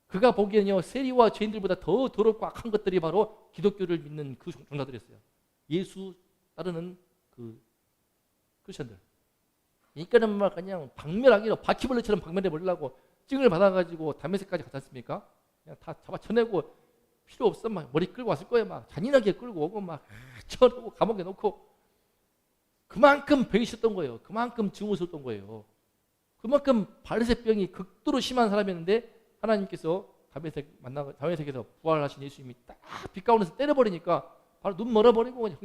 그가 보기에는요, 세리와 죄인들보다 더 더럽고 악한 것들이 바로 기독교를 믿는 그 종자들이었어요. 예수 따르는 그 크리스천들. 그러니까는 그냥 박멸하기로 바퀴벌레처럼 박멸해 버리려고 증을 받아가지고 다메섹까지 갔지 않습니까? 그냥 다 잡아쳐내고, 필요 없어 막 머리 끌고 왔을 거예요. 막 잔인하게 끌고 오고 막 쳐놓고 감옥에 놓고. 그만큼 배기 싫었던 거예요. 그만큼 증오스러웠던 거예요. 그만큼 바리새병이 극도로 심한 사람이었는데, 하나님께서 다메섹에서 부활하신 예수님이 딱 빛 가운데서 때려버리니까 바로 눈 멀어버리고 그냥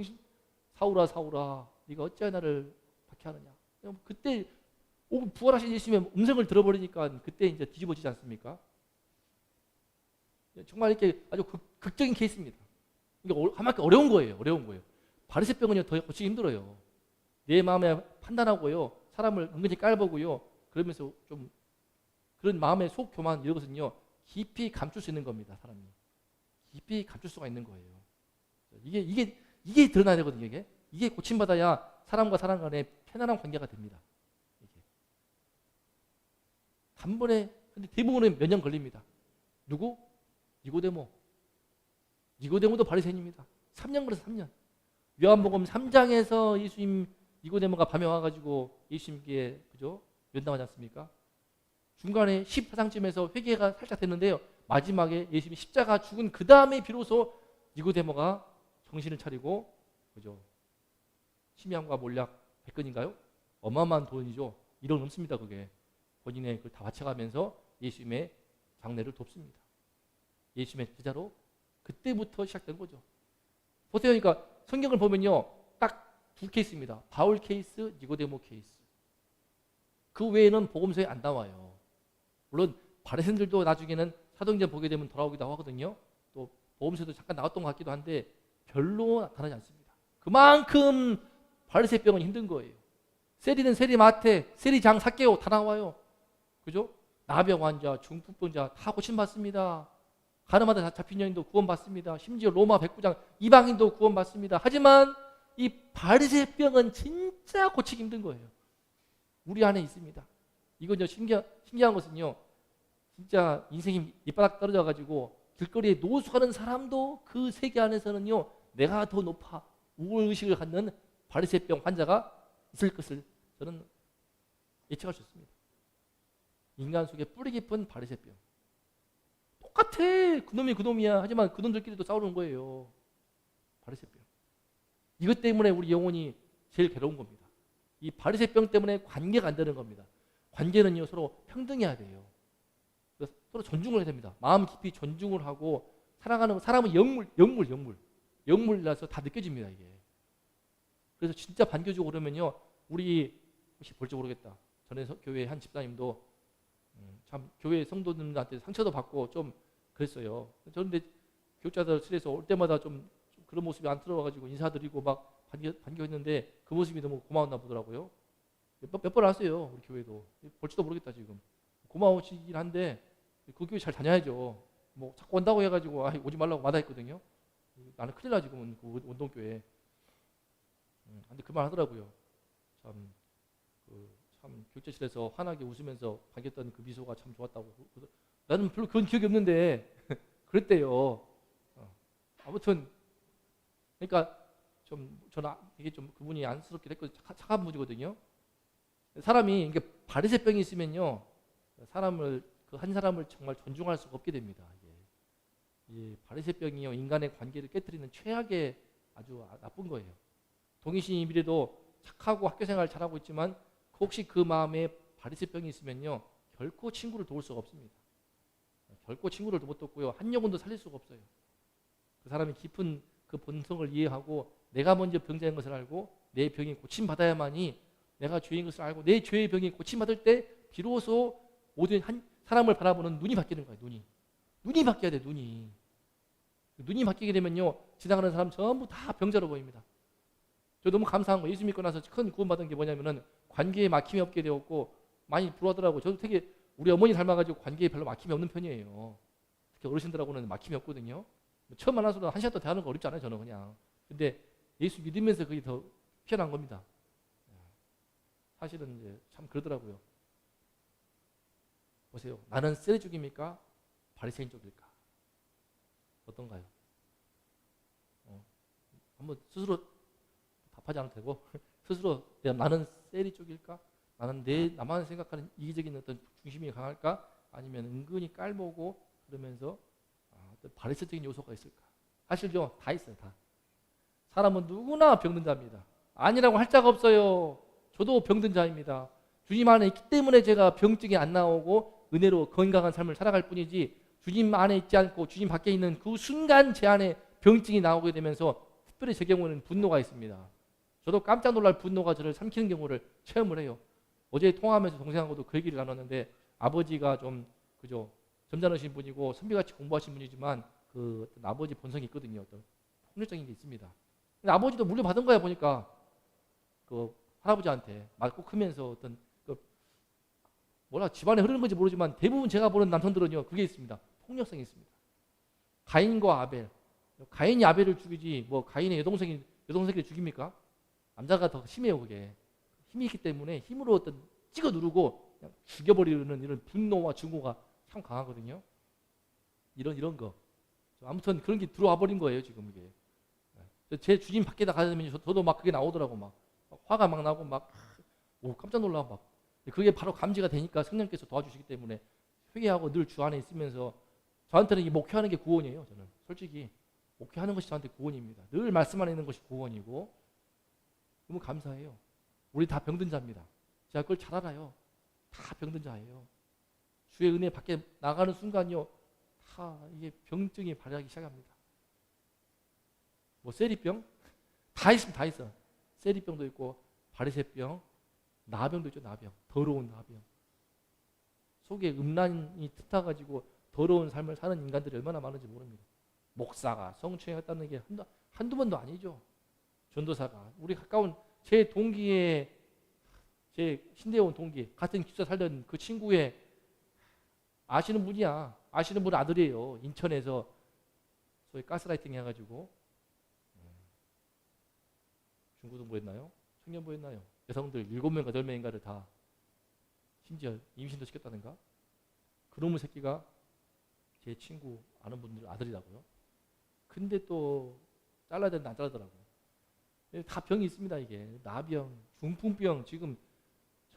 사울아 사울아 네가 어찌하여 나를 박해하느냐. 그때 부활하신 예수님의 음성을 들어버리니까 그때 이제 뒤집어지지 않습니까? 정말 이렇게 아주 극적인 케이스입니다. 이게 하나님께 어려운 거예요. 어려운 거예요. 바리새병은요 더 고치기 힘들어요. 내 마음에 판단하고요, 사람을 은근히 깔보고요, 그러면서 좀 그런 마음의 속 교만 이런 것은요 깊이 감출 수 있는 겁니다. 사람이 깊이 감출 수가 있는 거예요. 이게 드러나야 되거든요. 이게 고침받아야 사람과 사람 간에 편안한 관계가 됩니다. 이게 단번에. 근데 대부분은 몇 년 걸립니다. 누구? 니고데모도 바리새인입니다. 3년 걸려서 3년. 요한복음 3장에서 예수님 니고데모가 밤에 와가지고 예수님께 그죠? 면담하지 않습니까? 중간에 14장쯤에서 회개가 살짝 됐는데요. 마지막에 예수님이 십자가 죽은 그 다음에 비로소 니고데모가 정신을 차리고 그죠? 심양과 몰약 100건인가요? 어마어마한 돈이죠. 1억 넘습니다. 그게 본인의 그걸 다 바쳐가면서 예수님의 장례를 돕습니다. 예수님의 제자로 그때부터 시작된 거죠. 보세요. 그러니까 성경을 보면요, 딱 두 케이스입니다. 바울 케이스, 니고데모 케이스. 그 외에는 복음서에 안 나와요. 물론 바리새인들도 나중에는 사도행전 보게 되면 돌아오기도 하거든요. 또 복음서도 잠깐 나왔던 것 같기도 한데 별로 나타나지 않습니다. 그만큼 바리새병은 힘든 거예요. 세리는 세리마테, 세리장, 삭개오 다 나와요. 그죠? 나병 환자, 중풍병자 다 고침받습니다. 가늠하다 잡힌 여인도 구원받습니다. 심지어 로마 백부장 이방인도 구원받습니다. 하지만 이 바리새병은 진짜 고치기 힘든 거예요. 우리 안에 있습니다. 이건 신기한 것은요, 진짜 인생이 밑바닥 떨어져가지고 길거리에 노숙하는 사람도 그 세계 안에서는요, 내가 더 높아 우월의식을 갖는 바리새병 환자가 있을 것을 저는 예측할 수 있습니다. 인간 속에 뿌리 깊은 바리새병. 똑같아. 그놈이 그놈이야. 하지만 그놈들끼리도 싸우는 거예요. 바리새병. 이것 때문에 우리 영혼이 제일 괴로운 겁니다. 이 바리새병 때문에 관계가 안 되는 겁니다. 관계는요 서로 평등해야 돼요. 그래서 서로 존중을 해야 됩니다. 마음 깊이 존중을 하고 사랑하는 사람은 영물이라서 다 느껴집니다. 이게. 그래서 진짜 반겨주고 그러면요, 우리 혹시 볼지 모르겠다. 전에 교회 한 집사님도 참 교회 성도들한테 상처도 받고 좀 그랬어요. 저는 근데 교육자들실에서 올 때마다 좀 그런 모습이 안 들어와가지고 인사드리고 막 반겨했는데 그 모습이 너무 고마웠나 보더라고요. 몇 번 왔어요. 우리 교회도. 볼지도 모르겠다 지금. 고마우시긴 한데 그 교회 잘 다녀야죠. 뭐 자꾸 온다고 해가지고 오지 말라고 마다했거든요. 나는 큰일 나 지금은 그 운동교회. 근데 그 말 하더라고요. 참 교육자실에서 환하게 웃으면서 반겼던 그 미소가 참 좋았다고. 나는 별로 그런 기억이 없는데 그랬대요. 아무튼 그러니까 좀 저는 이게 좀 그분이 안쓰럽게 했고 착한 분이거든요. 사람이 이게 바리새병이 있으면요, 사람을 그 한 사람을 정말 존중할 수가 없게 됩니다. 이 바리새병이요 인간의 관계를 깨뜨리는 최악의 아주 나쁜 거예요. 동이신이미래도 착하고 학교생활 잘하고 있지만 혹시 그 마음에 바리새병이 있으면요 결코 친구를 도울 수가 없습니다. 결코 친구를 못 돕고요 한 영혼도 살릴 수가 없어요. 그 사람이 깊은 그 본성을 이해하고 내가 먼저 병자인 것을 알고 내 병이 고침받아야만이 내가 죄인 것을 알고 내 죄의 병이 고침받을 때 비로소 모든 한 사람을 바라보는 눈이 바뀌는 거예요. 눈이 바뀌어야 돼요. 눈이 바뀌게 되면요 지나가는 사람 전부 다 병자로 보입니다. 저 너무 감사한 거, 예수 믿고 나서 큰 구원받은 게 뭐냐면은 관계에 막힘이 없게 되었고 많이 부러워하더라고요. 저도 되게 우리 어머니 닮아가지고 관계에 별로 막힘이 없는 편이에요. 특히 어르신들하고는 막힘이 없거든요. 처음 만나서도 한 시간 더 대하는 거 어렵지 않아요, 저는 그냥. 근데 예수 믿으면서 그게 더 피어난 겁니다. 사실은 이제 참 그러더라고요. 보세요. 나는 세리 쪽입니까? 바리새인 쪽일까? 어떤가요? 한번 스스로 답하지 않아도 되고 스스로 나는 세리 쪽일까? 나만 생각하는 이기적인 어떤 중심이 강할까? 아니면 은근히 깔보고 그러면서 어떤 바리새적인 요소가 있을까? 사실요 다 있어요. 다. 사람은 누구나 병든 자입니다. 아니라고 할 자가 없어요. 저도 병든 자입니다. 주님 안에 있기 때문에 제가 병증이 안 나오고 은혜로 건강한 삶을 살아갈 뿐이지, 주님 안에 있지 않고 주님 밖에 있는 그 순간 제 안에 병증이 나오게 되면서 특별히 제 경우는 분노가 있습니다. 저도 깜짝 놀랄 분노가 저를 삼키는 경우를 체험을 해요. 어제 통화하면서 동생하고도 그 얘기를 나눴는데 아버지가 좀 그죠 점잖으신 분이고 선비같이 공부하신 분이지만 그 어떤 아버지 본성이 있거든요. 어떤 폭력적인 게 있습니다. 근데 아버지도 물려받은 거야 보니까 그 할아버지한테 맞고 크면서 어떤 그 뭐라 집안에 흐르는 건지 모르지만 대부분 제가 보는 남성들은요 그게 있습니다. 폭력성이 있습니다. 가인과 아벨. 가인이 아벨을 죽이지 뭐 가인의 여동생이 죽입니까? 남자가 더 심해요 그게. 힘이 있기 때문에 힘으로 어떤 찍어 누르고 그냥 죽여버리는 이런 분노와 증오가 참 강하거든요. 이런 거. 아무튼 그런 게 들어와 버린 거예요 지금 이게. 제 주님 밖에 나가면 저도 막 그게 나오더라고 막 화가 막 나고 막 깜짝 놀라 막. 그게 바로 감지가 되니까 성령께서 도와주시기 때문에 회개하고 늘 주 안에 있으면서 저한테는 이 목회하는 게 구원이에요. 저는 솔직히 목회하는 것이 저한테 구원입니다. 늘 말씀 안에 있는 것이 구원이고 너무 감사해요. 우리 다 병든 자입니다. 제가 그걸 잘 알아요. 다 병든 자예요. 주의 은혜 밖에 나가는 순간요 다 이게 병증이 발현하기 시작합니다. 뭐 세리병 다 있습니다. 다 있어. 세리병도 있고 바리새병, 나병도 있죠. 나병, 더러운 나병. 속에 음란이 틈타가지고 더러운 삶을 사는 인간들이 얼마나 많은지 모릅니다. 목사가 성추행했다는 게 한두 번도 아니죠. 전도사가 우리 가까운 제 동기의 제 신대에 온 동기 같은 기숙사 살던 그 친구의 아시는 분이야. 아시는 분 아들이에요. 인천에서 소위 가스라이팅 해가지고 중고등부 했나요? 청년부 했나요? 여성들 7명, 8명인가를 다 심지어 임신도 시켰다는가? 그놈의 새끼가 제 친구 아는 분들 아들이라고요. 근데 또 잘라야 되는데 안 잘라더라고요. 다 병이 있습니다. 이게 나병, 중풍병. 지금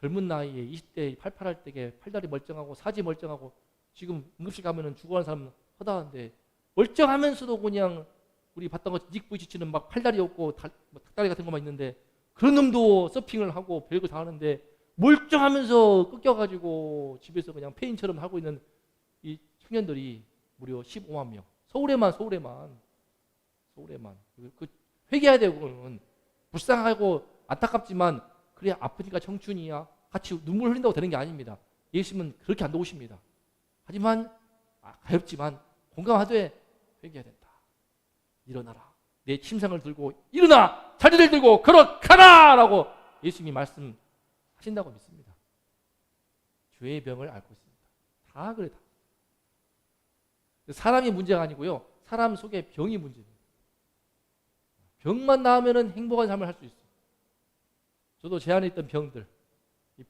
젊은 나이에 20대 팔팔할 때에 팔다리 멀쩡하고 사지 멀쩡하고 지금 응급실 가면은 죽어가는 사람 허다한데 멀쩡하면서도 그냥 우리 봤던 것 닉부지치는 막 팔다리 없고 닭다리 같은 것만 있는데 그런 놈도 서핑을 하고 별거 다 하는데 멀쩡하면서 꺾여가지고 집에서 그냥 폐인처럼 하고 있는 이 청년들이 무려 15만 명. 서울에만 그 회개해야 되고 그러면 불쌍하고 안타깝지만 그래 아프니까 청춘이야 같이 눈물 흘린다고 되는 게 아닙니다. 예수님은 그렇게 안 도우십니다. 하지만 가엾지만 공감하되 회개해야 된다. 일어나라. 내 침상을 들고 일어나 자리를 들고 걸어가라 라고 예수님이 말씀하신다고 믿습니다. 죄의 병을 앓고 있습니다. 다 그래 다. 사람이 문제가 아니고요. 사람 속에 병이 문제입니다. 병만 나으면 행복한 삶을 할 수 있어요. 저도 제 안에 있던 병들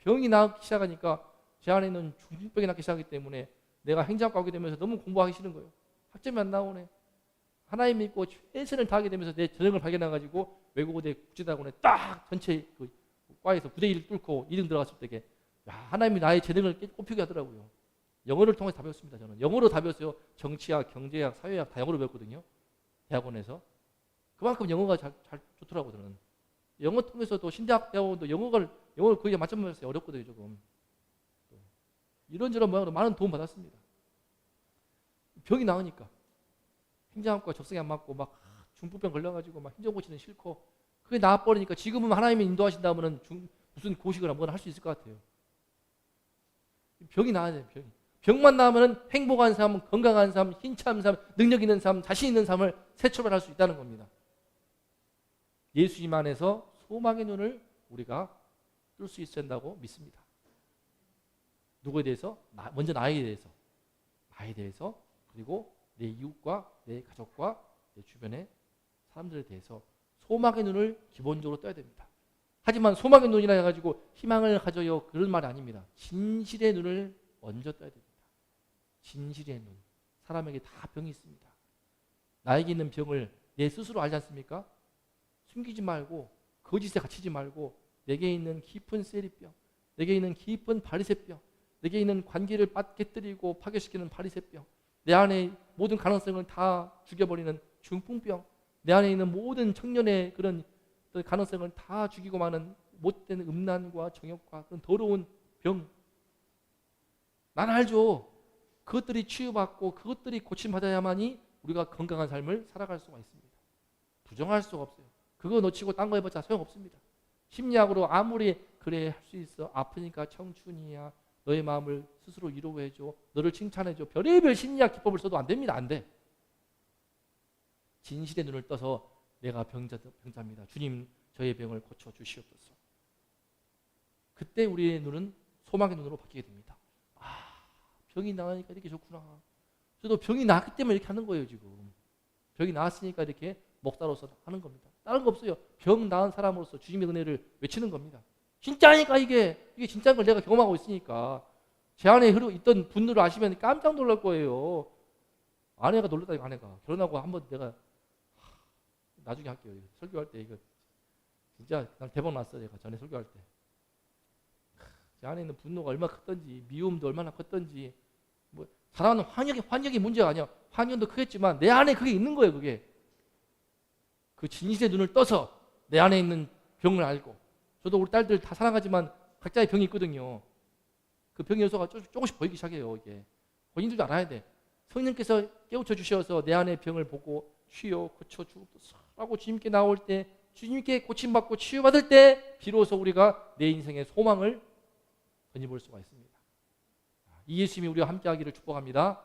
병이 나기 시작하니까 제 안에 있는 중증병이 나기 시작하기 때문에 내가 행정학과 오게 되면서 너무 공부하기 싫은 거예요. 학점이 안 나오네. 하나님 믿고 최선을 다하게 되면서 내 재능을 발견해가지고 외국어대 국제대학원에 딱 전체 그 과에서 9대1 뚫고 2등 들어갔을 때게 하나님이 나의 재능을 꼽히게 하더라고요. 영어를 통해서 다 배웠습니다. 저는 영어로 다 배웠어요. 정치학, 경제학, 사회학 다 영어로 배웠거든요. 대학원에서. 그만큼 영어가 잘 좋더라고요. 저는. 영어 통해서도 신대학 대학원도 영어를 거의 맞점 맞았어요. 어렵거든요. 조금. 이런저런 모양으로 많은 도움 받았습니다. 병이 나으니까. 행정학과 적성에 안 맞고 막 중풍병 걸려가지고 막 행정고시는 싫고 그게 나아버리니까 지금은 하나님이 인도하신다면 무슨 고시거나 뭐나 할 수 있을 것 같아요. 병이 나아야 돼요. 병만 나으면 행복한 삶, 건강한 삶, 힘찬 삶, 능력 있는 삶, 자신 있는 삶을 새 출발할 수 있다는 겁니다. 예수님 안에서 소망의 눈을 우리가 뜰 수 있어야 한다고 믿습니다. 누구에 대해서? 먼저 나에 대해서 그리고 내 이웃과 내 가족과 내 주변의 사람들에 대해서 소망의 눈을 기본적으로 떠야 됩니다. 하지만 소망의 눈이라 해가지고 희망을 가져요 그런 말이 아닙니다. 진실의 눈을 먼저 떠야 됩니다. 진실의 눈. 사람에게 다 병이 있습니다. 나에게 있는 병을 내 스스로 알지 않습니까? 숨기지 말고 거짓에 갇히지 말고 내게 있는 깊은 세리병, 내게 있는 깊은 바리새병, 내게 있는 관계를 깨뜨리고 파괴시키는 바리새병, 내 안에 모든 가능성을 다 죽여버리는 중풍병, 내 안에 있는 모든 청년의 그런 가능성을 다 죽이고 마는 못된 음란과 정욕과 그런 더러운 병. 난 알죠. 그것들이 치유받고 그것들이 고침받아야만이 우리가 건강한 삶을 살아갈 수가 있습니다. 부정할 수가 없어요. 그거 놓치고 딴 거 해봤자 소용없습니다. 심리학으로 아무리 그래 할 수 있어. 아프니까 청춘이야. 너의 마음을 스스로 위로해줘. 너를 칭찬해줘. 별의별 심리학 기법을 써도 안 됩니다. 안 돼. 진실의 눈을 떠서 내가 병자입니다. 주님 저의 병을 고쳐주시옵소서. 그때 우리의 눈은 소망의 눈으로 바뀌게 됩니다. 아, 병이 나으니까 이렇게 좋구나. 저도 병이 나았기 때문에 이렇게 하는 거예요. 지금 병이 나았으니까 이렇게 목사로서 하는 겁니다. 다른 거 없어요. 병 나은 사람으로서 주님의 은혜를 외치는 겁니다. 진짜니까 이게 진짜인 걸 내가 경험하고 있으니까. 제 안에 있던 분노를 아시면 깜짝 놀랄 거예요. 아내가 놀랐다니까. 아내가 결혼하고 한번 내가 나중에 할게요. 설교할 때 이거 진짜 난 대박 났어. 내가 전에 설교할 때 제 안에 있는 분노가 얼마나 컸던지, 미움도 얼마나 컸던지. 뭐 사람은 환경이 문제가 아니야. 환경도 크겠지만 내 안에 그게 있는 거예요. 그게 그 진실의 눈을 떠서 내 안에 있는 병을 알고. 저도 우리 딸들 다 사랑하지만 각자의 병이 있거든요. 그 병의 요소가 조금씩 보이기 시작해요. 이게 본인들도 알아야 돼. 성령께서 깨우쳐 주셔서 내 안의 병을 보고 쉬어 고쳐 주옵소서라고 주님께 나올 때, 주님께 고침받고 치유받을 때 비로소 우리가 내 인생의 소망을 던져볼 수가 있습니다. 이 예수님이 우리와 함께하기를 축복합니다.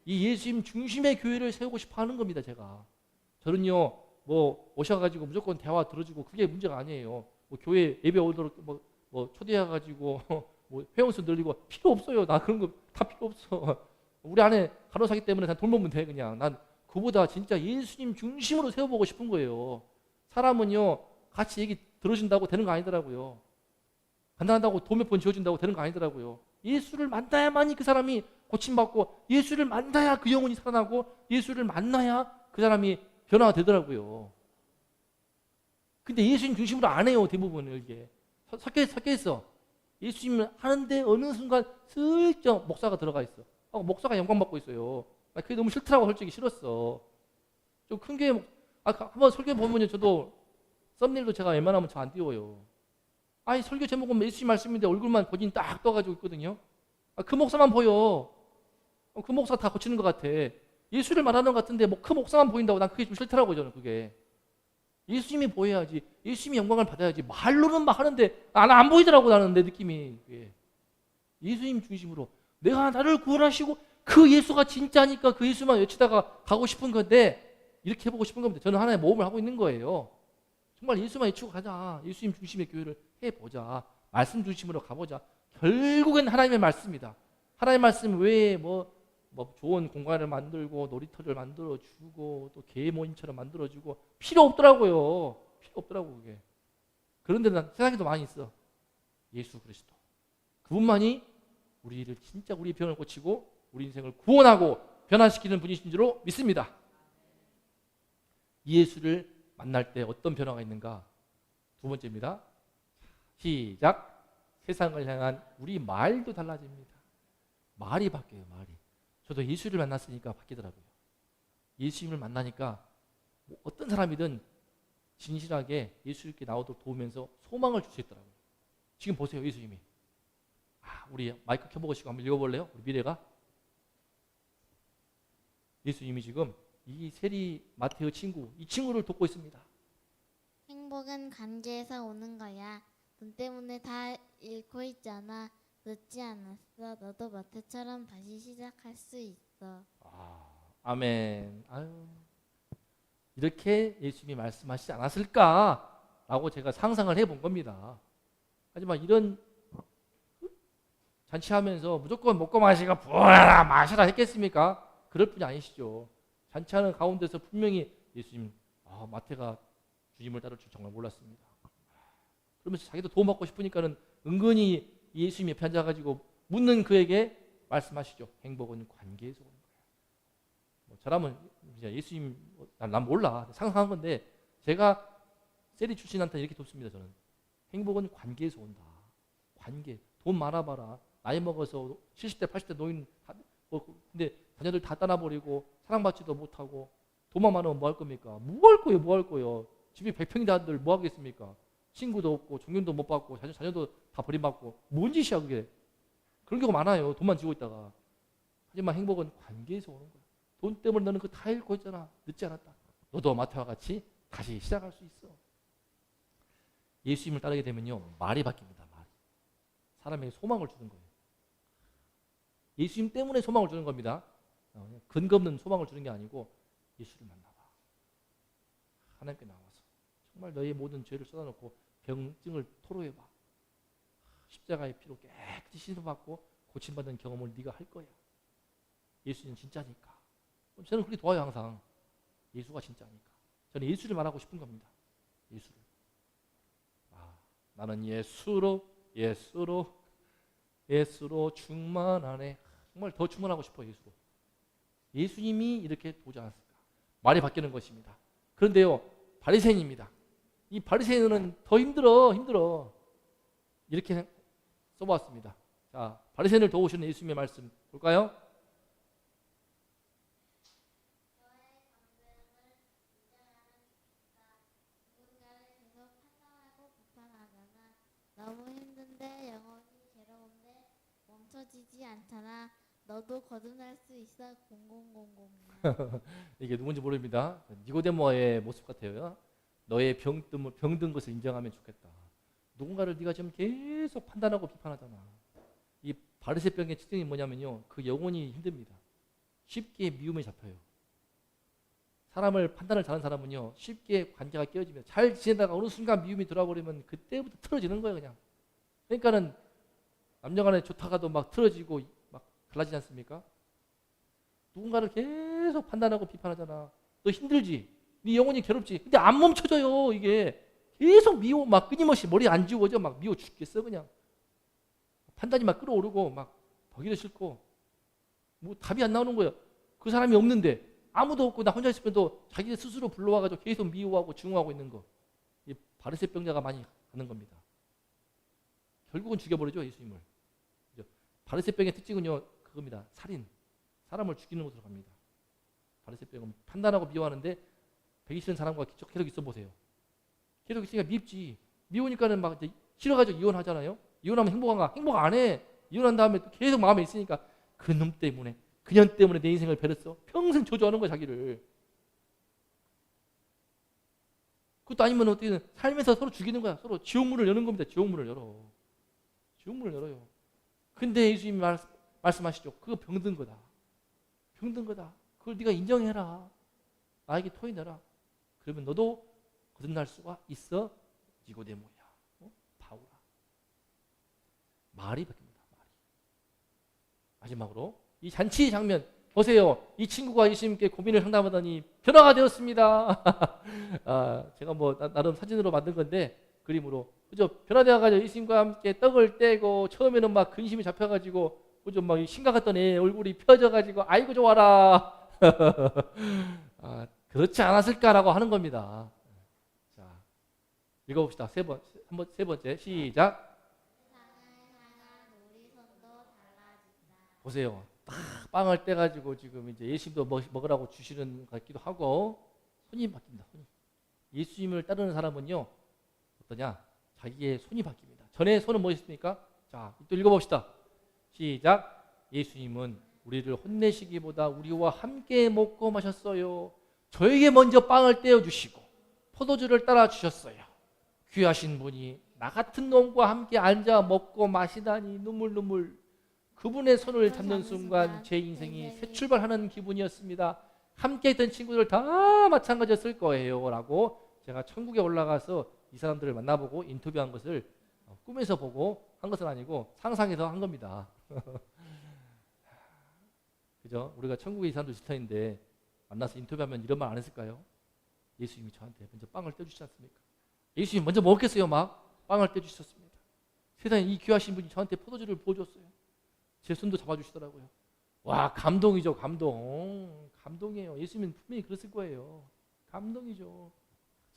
이 예수님 중심의 교회를 세우고 싶어 하는 겁니다. 저는요 뭐 오셔가지고 무조건 대화 들어주고 그게 문제가 아니에요. 뭐 교회 예배 오도록 뭐 초대해가지고 뭐 회원수 늘리고 필요 없어요. 나 그런 거 다 필요 없어. 우리 안에 간호사기 때문에 난 돌보면 돼. 그냥 난 그보다 진짜 예수님 중심으로 세워보고 싶은 거예요. 사람은요 같이 얘기 들어준다고 되는 거 아니더라고요. 간단하다고 돈 몇 번 지어준다고 되는 거 아니더라고요. 예수를 만나야만이 그 사람이 고침받고, 예수를 만나야 그 영혼이 살아나고, 예수를 만나야 그 사람이 변화가 되더라고요. 근데 예수님 중심으로 안 해요. 대부분은 이게 섞여 있어. 예수님을 하는데 어느 순간 슬쩍 목사가 들어가 있어. 목사가 영광 받고 있어요. 그게 너무 싫더라고. 솔직히 싫었어. 좀 큰 게 한번 설교 보면요, 저도 썸네일도 제가 웬만하면 잘 안 띄워요. 아니 설교 제목은 예수님 말씀인데 얼굴만 거진 딱 떠가지고 있거든요. 그 목사만 보여. 그 목사 다 고치는 것 같아. 예수를 말하는 것 같은데 뭐 그 목사만 보인다고. 난 그게 좀 싫더라고요. 저는 그게. 예수님이 보여야지. 예수님이 영광을 받아야지. 말로는 막 하는데 안 보이더라고. 나는 내 느낌이. 예수님 중심으로 내가 나를 구원하시고 그 예수가 진짜니까 그 예수만 외치다가 가고 싶은 건데, 이렇게 해보고 싶은 겁니다. 저는 하나의 모험을 하고 있는 거예요. 정말 예수만 외치고 가자. 예수님 중심의 교회를 해보자. 말씀 중심으로 가보자. 결국엔 하나님의 말씀이다. 하나님의 말씀 외에 뭐 좋은 공간을 만들고 놀이터를 만들어주고 또 개의 모임처럼 만들어주고 필요 없더라고요. 필요 없더라고 그게. 그런데 난 세상에도 많이 있어. 예수 그리스도. 그분만이 우리를 진짜 우리 병을 고치고 우리 인생을 구원하고 변화시키는 분이신 줄로 믿습니다. 예수를 만날 때 어떤 변화가 있는가? 두 번째입니다. 시작. 세상을 향한 우리 말도 달라집니다. 말이 바뀌어요. 말이. 저도 예수를 만났으니까 바뀌더라고요. 예수님을 만나니까 어떤 사람이든 진실하게 예수님께 나오도록 도우면서 소망을 줄 수 있더라고요. 지금 보세요. 예수님이. 우리 마이크 켜보고 싶고 한번 읽어볼래요? 우리 미래가. 예수님이 지금 이 세리 마테오 친구, 이 친구를 돕고 있습니다. 행복은 관계에서 오는 거야. 돈 때문에 다 잃고 있잖아. 늦지 않았어. 너도 마태처럼 다시 시작할 수 있어. 아멘. 이렇게 예수님이 말씀하시지 않았을까라고 제가 상상을 해본 겁니다. 하지만 이런 잔치하면서 무조건 먹고 마시고 부어라 마셔라 했겠습니까? 그럴 분이 아니시죠. 잔치하는 가운데서 분명히 예수님, 마태가 주님을 따를 줄 정말 몰랐습니다. 그러면서 자기도 도움받고 싶으니까는 은근히 예수님 옆에 앉아가지고 묻는 그에게 말씀하시죠. 행복은 관계에서 오는 거야. 저라면 예수님, 난 몰라. 상상한 건데 제가 세리 출신한테 이렇게 돕습니다. 저는. 행복은 관계에서 온다. 관계. 돈 많아봐라. 나이 먹어서 70대, 80대 노인 근데 자녀들 다 떠나버리고 사랑받지도 못하고 돈만 많으면 뭐 할 겁니까? 뭐 할 거예요? 집이 100평이다들 뭐 하겠습니까? 친구도 없고 존경도 못 받고 자녀도 다 버림받고 뭔 짓이야 그게. 그런 경우 많아요. 돈만 쥐고 있다가. 하지만 행복은 관계에서 오는 거야. 돈 때문에 너는 그거 다 잃고 있잖아. 늦지 않았다. 너도 마태와 같이 다시 시작할 수 있어. 예수님을 따르게 되면요, 말이 바뀝니다. 말. 사람에게 소망을 주는 거예요. 예수님 때문에 소망을 주는 겁니다. 근거 없는 소망을 주는 게 아니고 예수를 만나봐. 하나님께 나와서 정말 너의 모든 죄를 쏟아놓고 병증을 토로해봐. 십자가의 피로 깨끗이 씻어받고 고침받은 경험을 네가 할 거야. 예수는 진짜니까. 저는 그렇게 도와요. 항상 예수가 진짜니까. 저는 예수를 말하고 싶은 겁니다. 예수를. 나는 예수로 충만하네. 정말 더 충만하고 싶어. 예수로. 예수님이 이렇게 보지 않았을까. 말이 바뀌는 것입니다. 그런데요, 바리새인입니다. 이 바리새인은 더 힘들어. 이렇게 써보았습니다. 자, 바리새인을 도우시는 예수님의 말씀 볼까요? 너무 힘든데 영원히 괴로운데 멈춰지지 않잖아. 너도 거듭날 수 있어. 0000이야. 이게 누군지 모릅니다. 니고데모의 모습 같아요. 너의 병든 것을 인정하면 좋겠다. 누군가를 네가 지금 계속 판단하고 비판하잖아. 이 바리새병의 특징이 뭐냐면요, 그 영혼이 힘듭니다. 쉽게 미움에 잡혀요. 사람을 판단을 잘하는 사람은요, 쉽게 관계가 깨어지면 잘 지내다가 어느 순간 미움이 들어버리면 그때부터 틀어지는 거예요. 그냥. 그러니까는 남녀간에 좋다가도 막 틀어지고 막 갈라지지 않습니까? 누군가를 계속 판단하고 비판하잖아. 너 힘들지? 네 영혼이 괴롭지? 근데 안 멈춰져요. 이게 계속 미워. 막 끊임없이 머리 안 지워져. 막 미워 죽겠어 그냥. 판단이 막 끌어오르고 막 보기도 싫고 뭐 답이 안 나오는 거예요. 그 사람이 없는데 아무도 없고 나 혼자 있으면 또 자기 스스로 불러와가지고 계속 미워하고 증오하고 있는 거. 이 바리새병자가 많이 하는 겁니다. 결국은 죽여버리죠. 예수님을. 바리새병의 특징은요, 그겁니다. 살인. 사람을 죽이는 것으로 갑니다. 바리새병은 판단하고 미워하는데 배기 싫은 사람과 계속 있어 보세요. 계속 있으니까 밉지. 미우니까는 막 이제 싫어가지고 이혼하잖아요. 이혼하면 행복한가? 행복 안 해. 이혼한 다음에 또 계속 마음에 있으니까 그놈 때문에, 그년 때문에 내 인생을 버렸어. 평생 저주하는 거야 자기를. 그것도 아니면 어떻게 살면서 서로 죽이는 거야. 서로 지옥문을 여는 겁니다. 지옥문을 열어. 지옥문을 열어요. 근데 예수님이 말씀하시죠. 그거 병든 거다. 병든 거다. 그걸 네가 인정해라. 나에게 토해내라. 그러면 너도 거듭날 수가 있어. 니고데모야. 바울아. 말이 바뀝니다. 말이. 마지막으로 이 잔치 장면 보세요. 이 친구가 예수님께 고민을 상담하더니 변화가 되었습니다. 제가 뭐 나름 사진으로 만든 건데 그림으로 그죠? 변화되어가지고 예수님과 함께 떡을 떼고 처음에는 막 근심이 잡혀가지고 그죠? 막 심각했던 애 얼굴이 펴져가지고 아이고 좋아라. 그렇지 않았을까라고 하는 겁니다. 자, 읽어봅시다. 세 번째 시작. 보세요. 딱 빵을 떼가지고 지금 이제 예수님도 먹으라고 주시는 것 같기도 하고 손이 바뀝니다. 손이. 예수님을 따르는 사람은요 어떠냐? 자기의 손이 바뀝니다. 전에 손은 뭐였습니까? 자, 또 읽어봅시다. 시작. 예수님은 우리를 혼내시기보다 우리와 함께 먹고 마셨어요. 저에게 먼저 빵을 떼어주시고 포도주를 따라 주셨어요. 귀하신 분이 나 같은 놈과 함께 앉아 먹고 마시다니 눈물. 그분의 손을 잡는 순간 제 인생이 새 출발하는 기분이었습니다. 함께 있던 친구들 다 마찬가지였을 거예요. 라고 제가 천국에 올라가서 이 사람들을 만나보고 인터뷰한 것을 꿈에서 보고 한 것은 아니고 상상해서 한 겁니다. 그죠? 우리가 천국에 이 사람들 지터인데 만나서 인터뷰하면 이런 말 안 했을까요? 예수님이 저한테 먼저 빵을 떼주시지 않습니까? 예수님이 먼저 먹겠어요. 막 빵을 떼주셨습니다. 세상에 이 귀하신 분이 저한테 포도주를 부어줬어요. 제 손도 잡아주시더라고요. 와, 감동이죠. 감동이에요. 예수님은 분명히 그랬을 거예요. 감동이죠.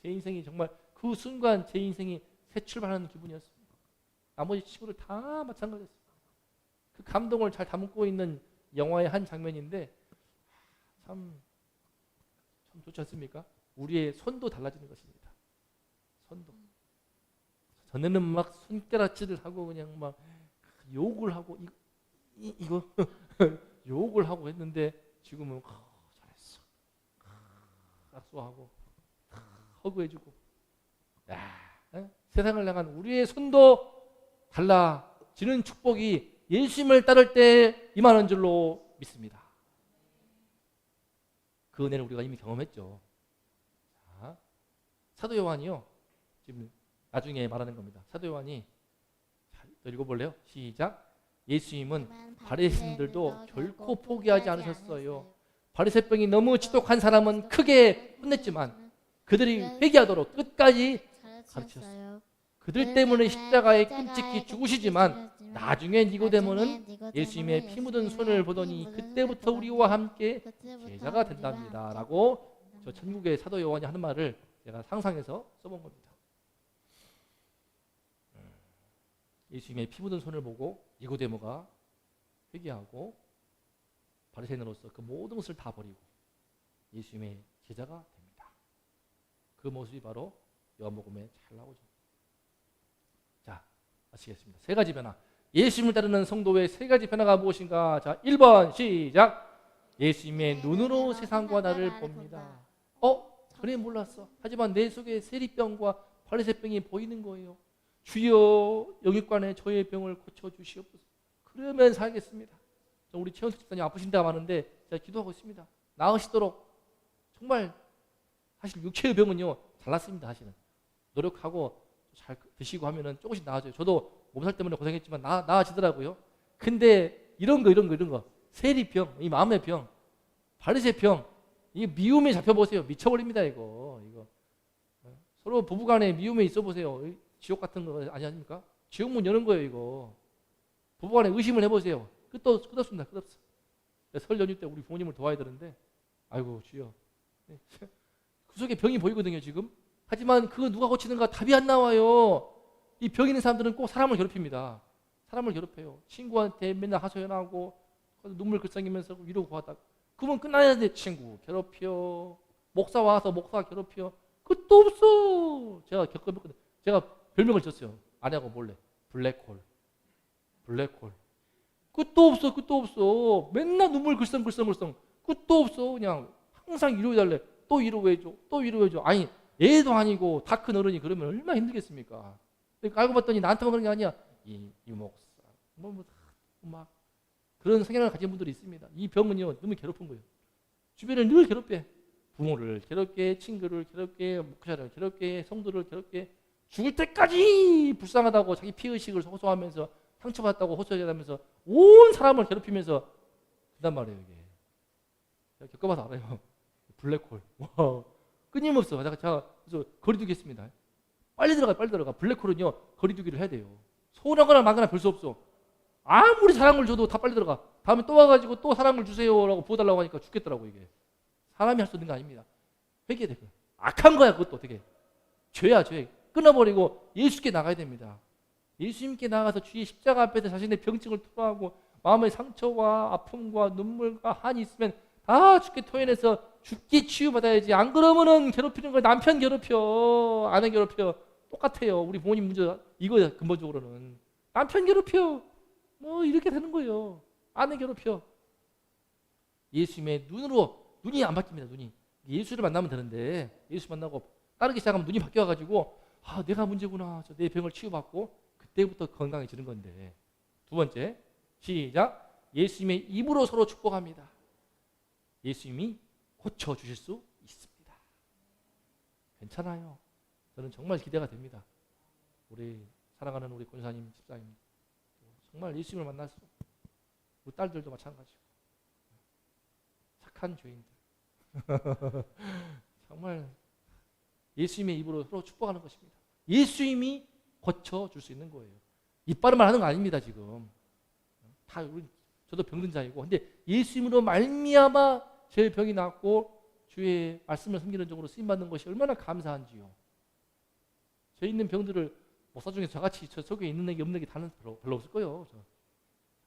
제 인생이 정말 그 순간 제 인생이 새 출발하는 기분이었습니다. 나머지 친구들 다 마찬가지였습니다. 그 감동을 잘 담고 있는 영화의 한 장면인데 참 좋지 않습니까? 우리의 손도 달라지는 것입니다. 손도. 전에는 막 손가락질을 하고 그냥 막 욕을 하고 이거 욕을 하고 했는데 지금은 잘했어. 악수하고 허그해주고 세상을 향한 우리의 손도 달라지는 축복이 예수님을 따를 때 임하는 줄로 믿습니다. 그 은혜를 우리가 이미 경험했죠. 자, 사도 요한이요. 지금 나중에 말하는 겁니다. 사도 요한이 또 읽어볼래요? 시작. 예수님은 바리새인들도 결코 포기하지 않으셨어요. 바리새병이 너무 지독한 사람은 크게 혼냈지만 그들이 회개하도록 끝까지 가르치셨어요. 그들 때문에 십자가에 끔찍히 죽으시지만 나중에 니고데모는 예수님의 피 묻은 손을 보더니 그때부터 우리와 함께 제자가 된답니다. 라고 저 천국의 사도 요한이 하는 말을 제가 상상해서 써본 겁니다. 예수님의 피 묻은 손을 보고 니고데모가 회개하고 바리새인으로서 그 모든 것을 다 버리고 예수님의 제자가 됩니다. 그 모습이 바로 요한복음에 잘 나오죠. 자, 마치겠습니다. 세 가지 변화. 예수님을 따르는 성도의 세 가지 변화가 무엇인가? 자, 1번 시작. 예수님의 눈으로 세상과 나를 봅니다. 그래 몰랐어. 하지만 내 속에 세리병과 바리새병이 보이는 거예요. 주여 영육간에 저의 병을 고쳐주시옵소서. 그러면 살겠습니다. 우리 최원수 집사님 아프신 데가 많은데 제가 기도하고 있습니다. 나으시도록. 정말 사실 육체의 병은요 잘 낫습니다. 사실은 노력하고 잘 드시고 하면은 조금씩 나아져요. 저도 몸살 때문에 고생했지만 나아지더라고요. 근데 이런 거 세리병, 이 마음의 병, 바리새병, 이 미움에 잡혀보세요. 미쳐버립니다. 이거 서로 부부간에 미움에 있어 보세요. 지옥 같은 거 아닙니까? 지옥문 여는 거예요. 이거 부부간에 의심을 해보세요. 끝없습니다. 끝없어. 설 연휴 때 우리 부모님을 도와야 되는데 아이고 주여 그 속에 병이 보이거든요 지금. 하지만 그거 누가 고치는가 답이 안 나와요. 이 병 있는 사람들은 꼭 사람을 괴롭힙니다. 사람을 괴롭혀요. 친구한테 맨날 하소연하고 눈물 글썽이면서 위로 구하다. 그러면 끝나야 돼. 친구 괴롭혀. 목사 와서 목사 괴롭혀. 끝도 없어. 제가 겪어봤거든요. 제가 별명을 줬어요. 아내하고 몰래. 블랙홀. 끝도 없어. 맨날 눈물 글썽. 끝도 없어. 그냥 항상 위로해달래. 또 위로해줘. 아니 애도 아니고 다 큰 어른이 그러면 얼마나 힘들겠습니까? 알고 봤더니 나한테만 그런 게 아니야. 이 목사 막 그런 성향을 가진 분들이 있습니다. 이 병은요 너무 괴롭은 거예요. 주변을 늘 괴롭게. 부모를 괴롭게, 친구를 괴롭게, 목사를 괴롭게, 성도를 괴롭게, 죽을 때까지 불쌍하다고 자기 피의식을 호소하면서 상처받았다고 호소하면서 온 사람을 괴롭히면서 그단 말이에요. 이게 제가 겪어봐서 알아요. 블랙홀. 와, 끊임없어. 제가 그래서 거리두기 했습니다. 빨리 들어가. 블랙홀은요 거리두기를 해야 돼요. 소원하거나 말거나 별 수 없어. 아무리 사랑을 줘도 다 빨리 들어가. 다음에 또 와가지고 또 사랑을 주세요라고 부어달라고 하니까 죽겠더라고. 이게 사람이 할 수 있는 거 아닙니다. 회개돼. 악한 거야. 그것도 어떻게 죄야. 끊어버리고 예수께 나가야 됩니다. 예수님께 나가서 주의 십자가 앞에서 자신의 병증을 토로하고 마음의 상처와 아픔과 눈물과 한이 있으면 다 주께 토해내서 죽게 치유받아야지. 안 그러면은 괴롭히는 거 남편 괴롭혀, 아내 괴롭혀. 똑같아요. 우리 부모님 문제 이거야. 근본적으로는 남편 괴롭혀. 뭐 이렇게 되는 거예요. 아내 괴롭혀. 예수님의 눈이 안 바뀝니다. 눈이. 예수를 만나면 되는데 예수 만나고 따르기 시작하면 눈이 바뀌어가지고 내가 문제구나. 내 병을 치유받고 그때부터 건강해지는 건데. 두 번째 시작. 예수님의 입으로 서로 축복합니다. 예수님이 고쳐주실 수 있습니다. 괜찮아요. 저는 정말 기대가 됩니다. 우리 사랑하는 우리 권사님, 집사님 정말 예수님을 만났어. 우리 딸들도 마찬가지고 착한 죄인들 정말 예수님의 입으로 서로 축복하는 것입니다. 예수님이 고쳐줄 수 있는 거예요. 이빨은 말하는 거 아닙니다. 지금 다 저도 병든 자이고 근데 예수님으로 말미암아 제 병이 낫고 주의 말씀을 섬기는 쪽으로 쓰임받는 것이 얼마나 감사한지요. 저 있는 병들을 목사 중에 저같이 저 속에 있는 얘기 없는 얘기 다는 별로 없을 거예요.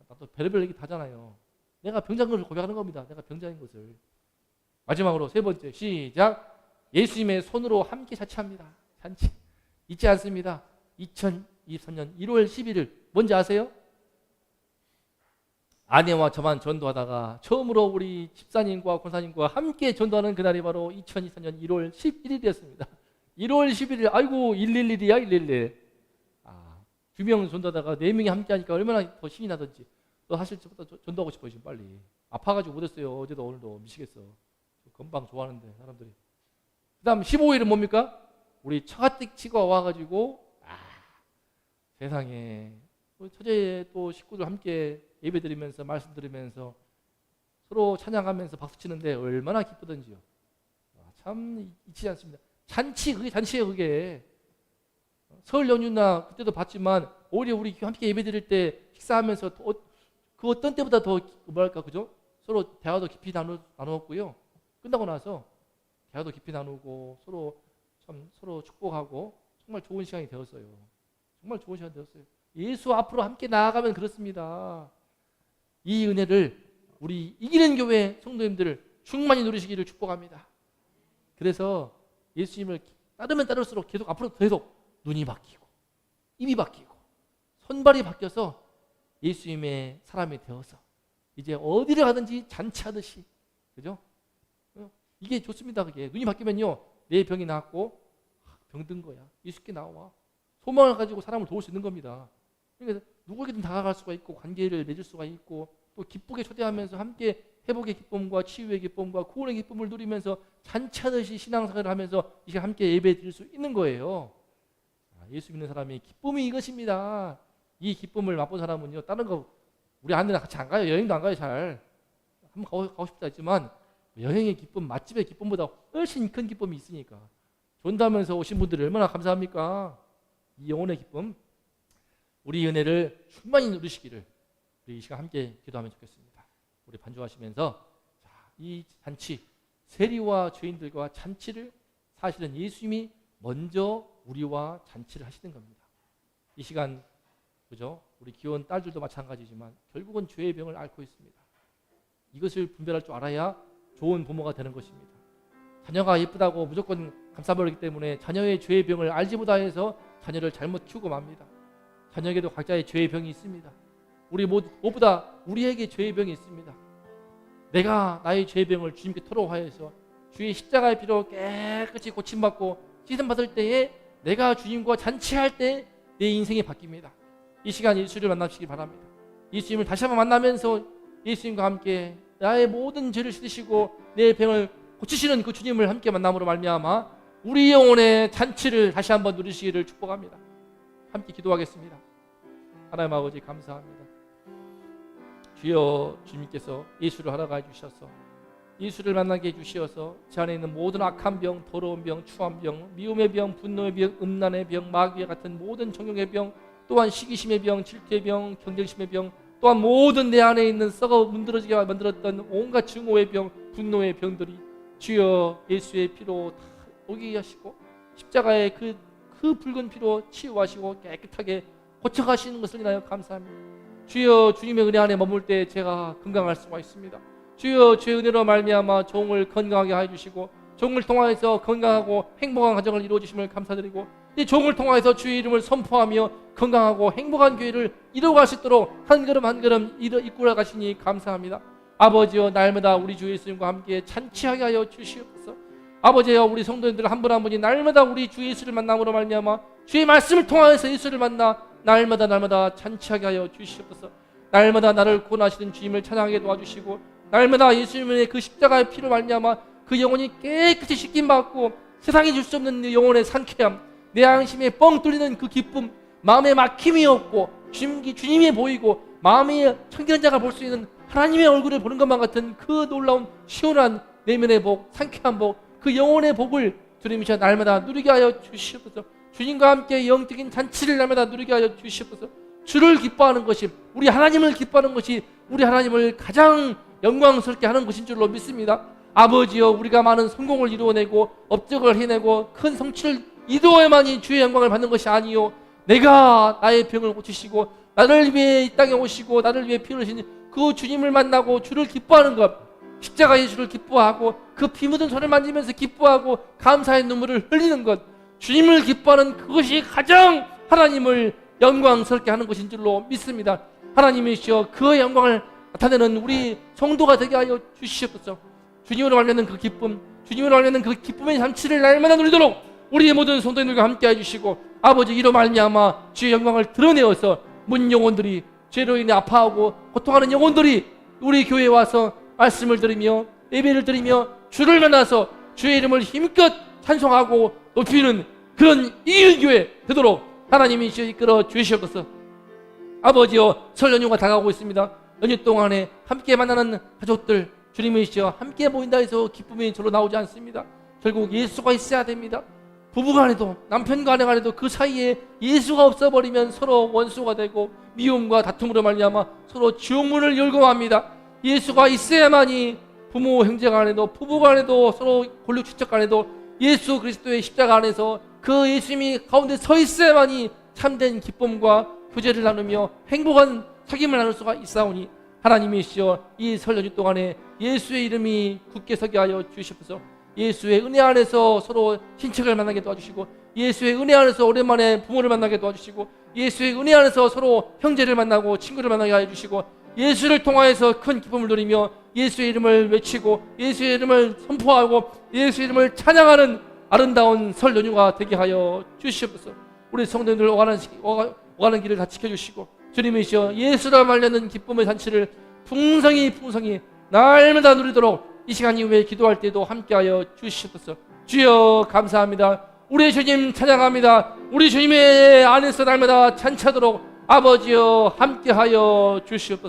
나도 별의별 얘기 다잖아요. 내가 병자인 것을 고백하는 겁니다. 내가 병자인 것을. 마지막으로 세 번째 시작. 예수님의 손으로 함께 자취합니다. 잔치 잊지 않습니다. 2023년 1월 11일 뭔지 아세요? 아내와 저만 전도하다가 처음으로 우리 집사님과 권사님과 함께 전도하는 그날이 바로 2024년 1월 11일이었습니다. 1월 11일 아이고 111이야 111. 아, 2명 전도하다가 4명이 함께 하니까 얼마나 더 신이 나든지. 너 사실 저보다 전도하고 싶어요 지금 빨리. 아파가지고 못했어요. 어제도 오늘도 미치겠어. 금방 좋아하는데 사람들이. 그 다음 15일은 뭡니까? 우리 처가댁치가 와가지고 세상에 처제 또 식구들 함께 예배 드리면서 말씀 들으면서 서로 찬양하면서 박수 치는데 얼마나 기쁘던지요. 참 잊히지 않습니다. 잔치, 그게 잔치예요. 그게 설 연휴나 그때도 봤지만 오히려 우리 함께 예배 드릴 때 식사하면서 그 어떤 때보다 더 뭐랄까 그죠? 서로 대화도 깊이 나누었고요. 끝나고 나서 대화도 깊이 나누고 서로 축복하고 정말 좋은 시간이 되었어요. 정말 좋은 시간 되었어요. 예수 앞으로 함께 나아가면 그렇습니다. 이 은혜를 우리 이기는 교회 성도님들 충만히 누리시기를 축복합니다. 그래서 예수님을 따르면 따를수록 계속 앞으로 계속 눈이 바뀌고 입이 바뀌고 손발이 바뀌어서 예수님의 사람이 되어서 이제 어디를 가든지 잔치하듯이 그죠? 이게 좋습니다. 그게 눈이 바뀌면요 내 병이 나았고 병든 거야. 예수께 나와 소망을 가지고 사람을 도울 수 있는 겁니다. 그러니까 누구에게든 다가갈 수가 있고 관계를 맺을 수가 있고 또 기쁘게 초대하면서 함께 회복의 기쁨과 치유의 기쁨과 구원의 기쁨을 누리면서 잔치하듯이 신앙생활을 하면서 이제 함께 예배 드릴 수 있는 거예요. 예수 믿는 사람이 기쁨이 이것입니다. 이 기쁨을 맛본 사람은요 다른 거 우리 아내랑 같이 안 가요. 여행도 안 가요. 잘 한번 가고 싶다 했지만 여행의 기쁨, 맛집의 기쁨보다 훨씬 큰 기쁨이 있으니까 존다면서 오신 분들이 얼마나 감사합니까? 이 영혼의 기쁨, 우리 은혜를 충만히 누리시기를 우리 이 시간 함께 기도하면 좋겠습니다. 우리 반주하시면서 이 잔치, 세리와 죄인들과 잔치를 사실은 예수님이 먼저 우리와 잔치를 하시는 겁니다. 이 시간 그죠? 우리 귀여운 딸들도 마찬가지지만 결국은 죄의 병을 앓고 있습니다. 이것을 분별할 줄 알아야 좋은 부모가 되는 것입니다. 자녀가 예쁘다고 무조건 감싸버리기 때문에 자녀의 죄의 병을 알지 못해서 자녀를 잘못 키우고 맙니다. 자녀에게도 각자의 죄의 병이 있습니다. 우리 모두다 우리에게 죄의 병이 있습니다. 내가 나의 죄의 병을 주님께 토로하여서 주의 십자가의 피로 깨끗이 고침받고 씻음받을 때에 내가 주님과 잔치할 때 내 인생이 바뀝니다. 이 시간 예수를 만나시기 바랍니다. 예수님을 다시 한번 만나면서 예수님과 함께 나의 모든 죄를 씻으시고 내 병을 고치시는 그 주님을 함께 만남으로 말미암아 우리 영혼의 잔치를 다시 한번 누리시기를 축복합니다. 함께 기도하겠습니다. 하나님 아버지 감사합니다. 주여 주님께서 예수를 하나가 해주셔서 예수를 만나게 해주시어서 제 안에 있는 모든 악한 병, 더러운 병, 추한 병, 미움의 병, 분노의 병, 음란의 병, 마귀와 같은 모든 정욕의 병, 또한 시기심의 병, 질투의 병, 경쟁심의 병, 또한 모든 내 안에 있는 썩어 문드러지게 만들었던 온갖 증오의 병, 분노의 병들이 주여 예수의 피로 다 오게 하시고 십자가의 그 붉은 피로 치유하시고 깨끗하게 고쳐가시는 것을 인하여 감사합니다. 주여 주님의 은혜 안에 머물 때 제가 건강할 수가 있습니다. 주여 주의 은혜로 말미암아 종을 건강하게 해주시고 종을 통하여서 건강하고 행복한 가정을 이루어주심을 감사드리고 이 종을 통하여서 주의 이름을 선포하며 건강하고 행복한 교회를 이루어갈 수 있도록 한 걸음 한 걸음 이끌어 가시니 감사합니다. 아버지여 날마다 우리 주 예수님과 함께 잔치하게 하여 주시옵소서. 아버지여 우리 성도님들 한 분 한 분이 날마다 우리 주 예수를 만남으로 말미암아 주의 말씀을 통하여서 예수를 만나 날마다 잔치하게 하여 주시옵소서. 날마다 나를 구원하시는 주님을 찬양하게 도와주시고 날마다 예수님의 그 십자가의 피로 말미암아 그 영혼이 깨끗이 씻김받고 세상이 줄 수 없는 영혼의 상쾌함, 내 양심에 뻥 뚫리는 그 기쁨, 마음에 막힘이 없고 주님이 보이고 마음에 청결한 자가 볼 수 있는 하나님의 얼굴을 보는 것만 같은 그 놀라운 시원한 내면의 복, 상쾌한 복, 그 영혼의 복을 주님이셔 날마다 누리게 하여 주시옵소서. 주님과 함께 영적인 잔치를 날마다 누리게 하여 주시옵소서. 주를 기뻐하는 것이, 우리 하나님을 기뻐하는 것이 우리 하나님을 가장 영광스럽게 하는 것인 줄로 믿습니다. 아버지여 우리가 많은 성공을 이루어내고 업적을 해내고 큰 성취를 이루어야만이 주의 영광을 받는 것이 아니요 내가 나의 병을 고치시고 나를 위해 이 땅에 오시고 나를 위해 피 흘리신 그 주님을 만나고 주를 기뻐하는 것, 십자가 예수를 기뻐하고 그 피 묻은 손을 만지면서 기뻐하고 감사의 눈물을 흘리는 것, 주님을 기뻐하는 그것이 가장 하나님을 영광스럽게 하는 것인 줄로 믿습니다. 하나님이시여 그 영광을 나타내는 우리 성도가 되게 하여 주시옵소서. 주님으로 말미암는 그 기쁨, 주님으로 말미암는 그 기쁨의 잔치를 날마다 누리도록 우리의 모든 성도님들과 함께 해주시고 아버지 이로 말미암아 주의 영광을 드러내어서 문 영혼들이 죄로 인해 아파하고 고통하는 영혼들이 우리 교회에 와서 말씀을 들으며 예배를 드리며 주를 만나서 주의 이름을 힘껏 찬송하고 높이는 그런 이일교회 되도록 하나님이 이끌어 주시옵소서. 아버지여, 설 연휴가 다가오고 있습니다. 연휴 동안에 함께 만나는 가족들 주님이시여 함께 모인다 해서 기쁨이 저로 나오지 않습니다. 결국 예수가 있어야 됩니다. 부부간에도 남편과 아내 간에도 그 사이에 예수가 없어버리면 서로 원수가 되고 미움과 다툼으로 말미암아 서로 지옥문을 열고 맙니다. 예수가 있어야만이 부모 형제 간에도 부부 간에도 서로 권력 추적 간에도 예수 그리스도의 십자가 안에서 그 예수님이 가운데 서 있어야만이 참된 기쁨과 교제를 나누며 행복한 사귐을 나눌 수가 있사오니 하나님이시여 이 설 연휴 동안에 예수의 이름이 굳게 서게 하여 주시옵소서. 예수의 은혜 안에서 서로 친척을 만나게 도와주시고 예수의 은혜 안에서 오랜만에 부모를 만나게 도와주시고 예수의 은혜 안에서 서로 형제를 만나고 친구를 만나게 하여 주시고 예수를 통하여서 큰 기쁨을 누리며 예수의 이름을 외치고 예수의 이름을 선포하고 예수의 이름을 찬양하는 아름다운 설 연휴가 되게 하여 주시옵소서. 우리 성도님들 오가는 길을 다 지켜주시고 주님이시여 예수라 말려는 기쁨의 잔치를 풍성히 날마다 누리도록 이 시간 이후에 기도할 때도 함께하여 주시옵소서. 주여 감사합니다. 우리 주님 찬양합니다. 우리 주님의 안에서 날마다 찬차도록 아버지여 함께하여 주시옵소서.